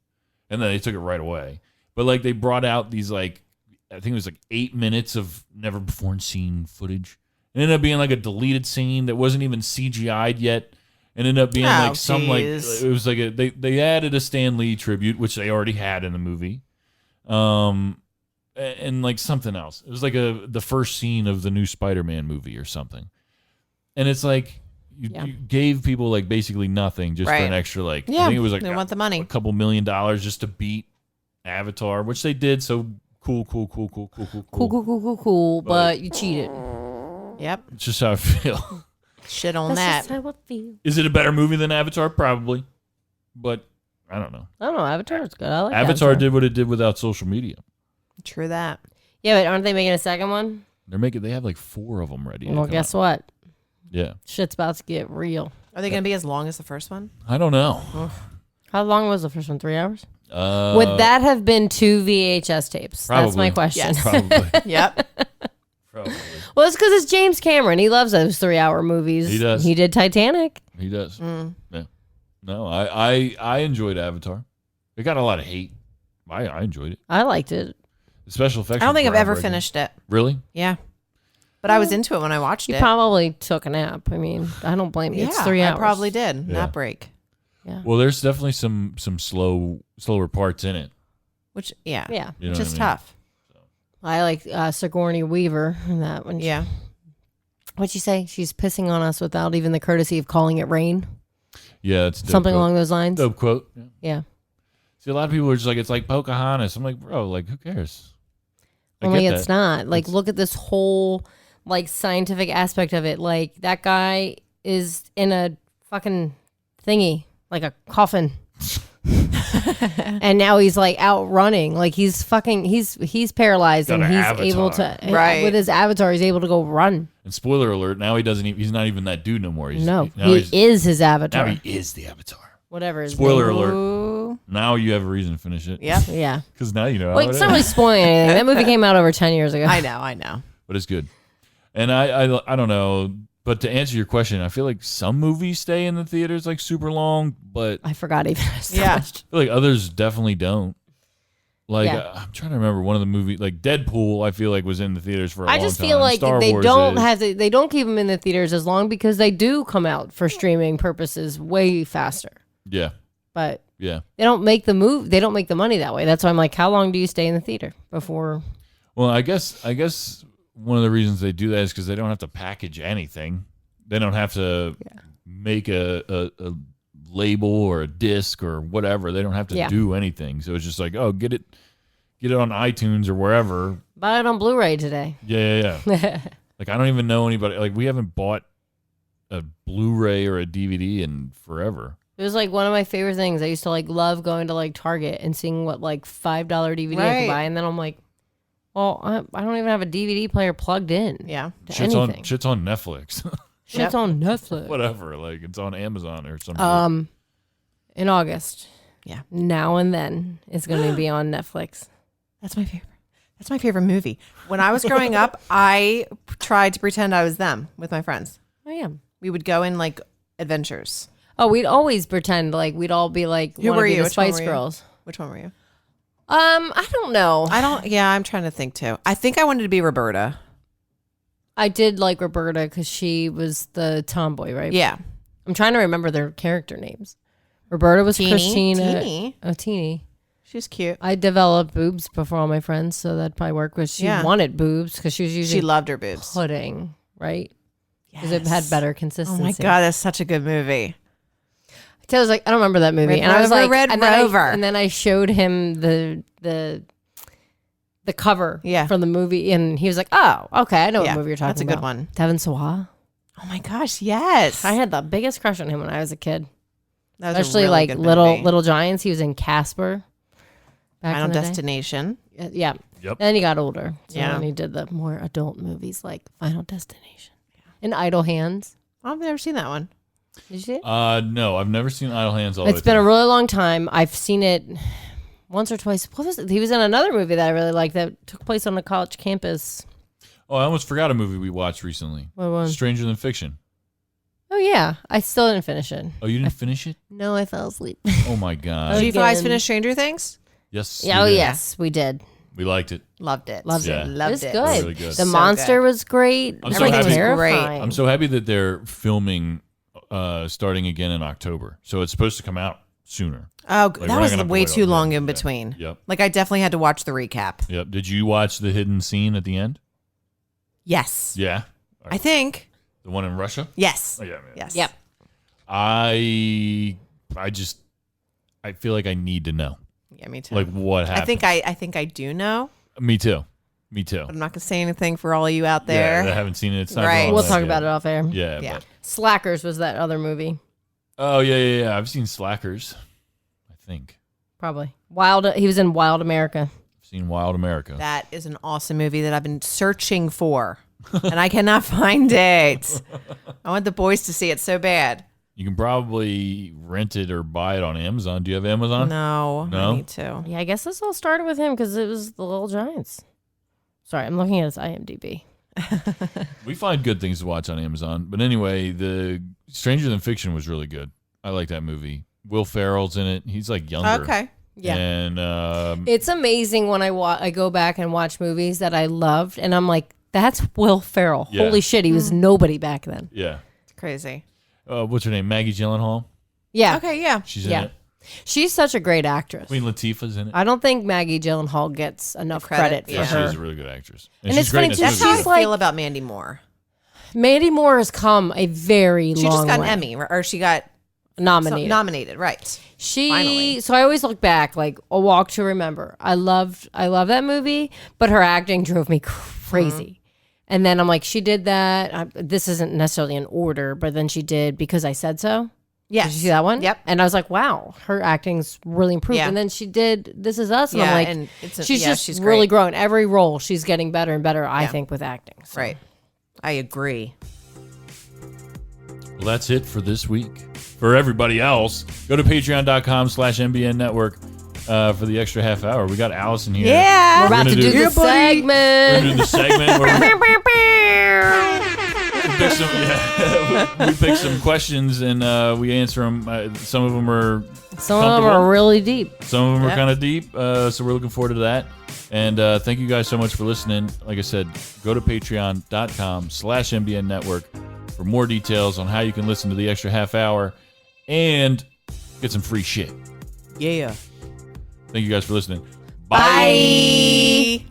and then they took it right away. But like they brought out these like, I think it was like 8 minutes of never before seen footage. It ended up being like a deleted scene that wasn't even CGI'd yet. It ended up being like some like it was like they added a Stan Lee tribute, which they already had in the movie, and like something else. It was like the first scene of the new Spider-Man movie or something, and it's like you gave people like basically nothing just for an extra like I think it was like they want the money, a couple $1 million just to beat Avatar, which they did. So cool. But you cheated. Yep. It's just how I feel. Shit on That's that. just how I feel. Is it a better movie than Avatar? Probably, but I don't know. I don't know. Avatar's good. I like Avatar did what it did without social media. True that. Yeah, but aren't they making a second one? They have like 4 of them ready. Well, guess what? Yeah. Shit's about to get real. Are they going to be as long as the first one? I don't know. How long was the first one? 3 hours? Uh, Would that have been 2 VHS tapes? That's my Probably. question. Yes. Probably. Yep. Probably. Well, it's because it's James Cameron. He loves those 3-hour movies. He does. He did Titanic. He does. Yeah. No, I enjoyed Avatar. It got a lot of hate. I enjoyed it. I liked it. The special effects. I don't think were I've ever groundbreaking. finished it. Really? Yeah. But I was into it when I watched You it. probably took a nap. I mean, I don't blame you. Yeah, It's 3 hours. I probably did. Yeah. Nap break. Yeah. Well, there's definitely some slower parts in it. Which, yeah. Yeah. You know Which is what I mean? tough. I like Sigourney Weaver in that one. Yeah. What'd she say? She's pissing on us without even the courtesy of calling it rain. Yeah, it's a dope Something quote. along those lines. Dope quote. Yeah. Yeah. See, a lot of people are just like, it's like Pocahontas. I'm like, bro, like, who cares? I Only get it's that. not. Like, look at this whole like scientific aspect of it. Like that guy is in a fucking thingy, like a coffin. And now he's like out running. Like he's paralyzed Got and an he's avatar. able to Right. with his avatar he's able to go run. And spoiler alert, now he doesn't even, he's not even that dude no more. He's, No. now He he's, is his now avatar. he is the Avatar. Whatever his Spoiler name. alert. Ooh. Now you have a reason to finish it. Yep. Yeah. Because now you know how Wait, it it's is. not really spoiling anything. That movie came out over 10 years ago. I know. But it's good. And I don't know. But to answer your question, I feel like some movies stay in the theaters like super long, but I I forgot even. I asked the Yeah. question. feel like others definitely don't. Like Yeah. I'm trying to remember one of the movies, like Deadpool. I feel like was in the theaters for a long I time. just feel like Star they Wars don't is. have to, they don't keep them in the theaters as long because they do come out for streaming purposes way faster. Yeah, But yeah. they don't make the move. They don't make the money that way. That's why I'm like, how long do you stay in the theater before? Well, I guess one of the reasons they do that is because they don't have to package anything. They don't have to make a label or a disc or whatever. They don't have to do anything. So it's just like, oh, get it on iTunes or wherever. Buy it on Blu-ray today. Yeah. Like I don't even know anybody. Like we haven't bought a Blu-ray or a DVD in forever. It was like one of my favorite things. I used to like love going to like Target and seeing what like $5 DVD I Right. could buy, and then I'm like, well, I don't even have a DVD player plugged in. Yeah. To Shit's anything. on Netflix. Shit's on Netflix. Whatever. Like it's on Amazon or something. In August. Yeah. Now and Then is going to be on Netflix. That's my favorite. That's my favorite movie. When I was growing up, I tried to pretend I was them with my friends. I am. We would go in like adventures. Oh, we'd always pretend like we'd all be like, Who wanna were be you? the Which one Spice were you? Girls. Which one were you? I don't know. I'm trying to think too. I think I wanted to be Roberta. I did like Roberta because she was the tomboy, right? Yeah. I'm trying to remember their character names. Roberta was Teeny. Christina. Teeny. Oh, Teeny. She's cute. I developed boobs before all my friends, so that'd probably work. But she Yeah. wanted boobs because she was using She loved her boobs. pudding, right? Because Yes. it had better Oh consistency. my God, that's such a good movie. I was like, I don't remember that movie, Red and I was Rover, like, Red and then Rover. and then I showed him the cover from the movie, and he was like, "Oh, okay, I know what movie you're talking about." That's a good one. Devin Sawa. Oh my gosh, yes. I had the biggest crush on him when I was a kid, That was a especially really like good Little movie. Little Giants. He was in Casper. back Final in the day. Destination. Yeah. Yep. Then he got older. So Yeah. then he did the more adult movies like Final Destination and Idle Hands. I've never seen that one. Did you see it? No, I've never seen Idle Hands all the way It's been a through. really long time. I've seen it once or twice. What was it? He was in another movie that I really liked that took place on a college campus. Oh, I almost forgot a movie we watched recently. What one? Stranger Than Fiction. Oh, yeah. I still didn't finish it. Oh, you didn't finish it? No, I fell asleep. Oh my god. Did you guys Again. finish Stranger Things? Yes. Yeah, oh, we did. yes, we did. We liked it. Loved it. Loved Yeah. it. Loved it was it. good. Really good. The So monster good. was great. I'm so Everything happy- was Great. terrifying. I'm so happy that they're filming starting again in October. So it's supposed to come out sooner. Oh, Like, we're that not was gonna have to way wait too all day. long in Yeah. between. Yep. Like, I definitely had to watch the recap. Yep. Did you watch the hidden scene at the end? Yes. Yeah. I think. The one in Russia? Yes. Oh, yeah, man. Yes. Yep. I feel like I need to know. Yeah, me too. Like what happened. I think I do know, Me too. Me too. but I'm not gonna say anything for all of you out there. Yeah, I haven't seen it. It's not Right. going We'll on talk yet. about it off air. Yeah. Yeah. But, Slackers was that other movie. oh yeah. I've seen Slackers. I think Probably. He was in Wild America. I've seen Wild America. That is an awesome movie that I've been searching for, and I cannot find it. I want the boys to see it so bad. You can probably rent it or buy it on Amazon. Do you have Amazon? No, No? I need to. Yeah, I guess this all started with him because it was the Little Giants. Sorry, I'm looking at his IMDb. We find good things to watch on Amazon. But anyway, the Stranger Than Fiction was really good. I like that movie. Will Ferrell's in it. He's like younger. Okay. Yeah. And It's amazing when I go back and watch movies that I loved, and I'm like, that's Will Ferrell. Yeah. Holy shit, he was nobody back then. yeah. It's crazy. What's her name? Maggie Gyllenhaal. Yeah. Okay, yeah. She's in Yeah. it. She's such a great actress. Queen Latifah's in it. I don't think Maggie Gyllenhaal gets enough credit for yeah. She is a her. really good actress. And she's it's great funny in this too, That's movie. how she's I like- feel about Mandy Moore. Mandy Moore has come a very She long just got way. an Emmy, or she got Nominated. nominated, right? Finally. So I always look back, like A Walk to Remember. I love that movie, but her acting drove me crazy. And then I'm like, she did that. This isn't necessarily in order, but then she did Because I Said So. Yes. Did you see that one? Yep. And I was like, wow, her acting's really improved. Yeah. And then she did This Is Us. And Yeah, I'm like, and it's she's just she's really great. growing. Every role, she's getting better and better, I Yeah. think, with acting. So. Right. I agree. Well, that's it for this week. For everybody else, go to patreon.com/MBN Network for the extra half hour. We got Allison here. Yeah. We're about to gonna do do- the We're segment. doing the segment where we pick some questions and we answer them. Some of them are Some of them comfortable. are really deep. Some of them are Yep. kind of deep, so we're looking forward to that. And thank you guys so much for listening. Like I said, go to patreon.com/MBN Network for more details on how you can listen to the extra half hour and get some free shit. Yeah. Thank you guys for listening. Bye.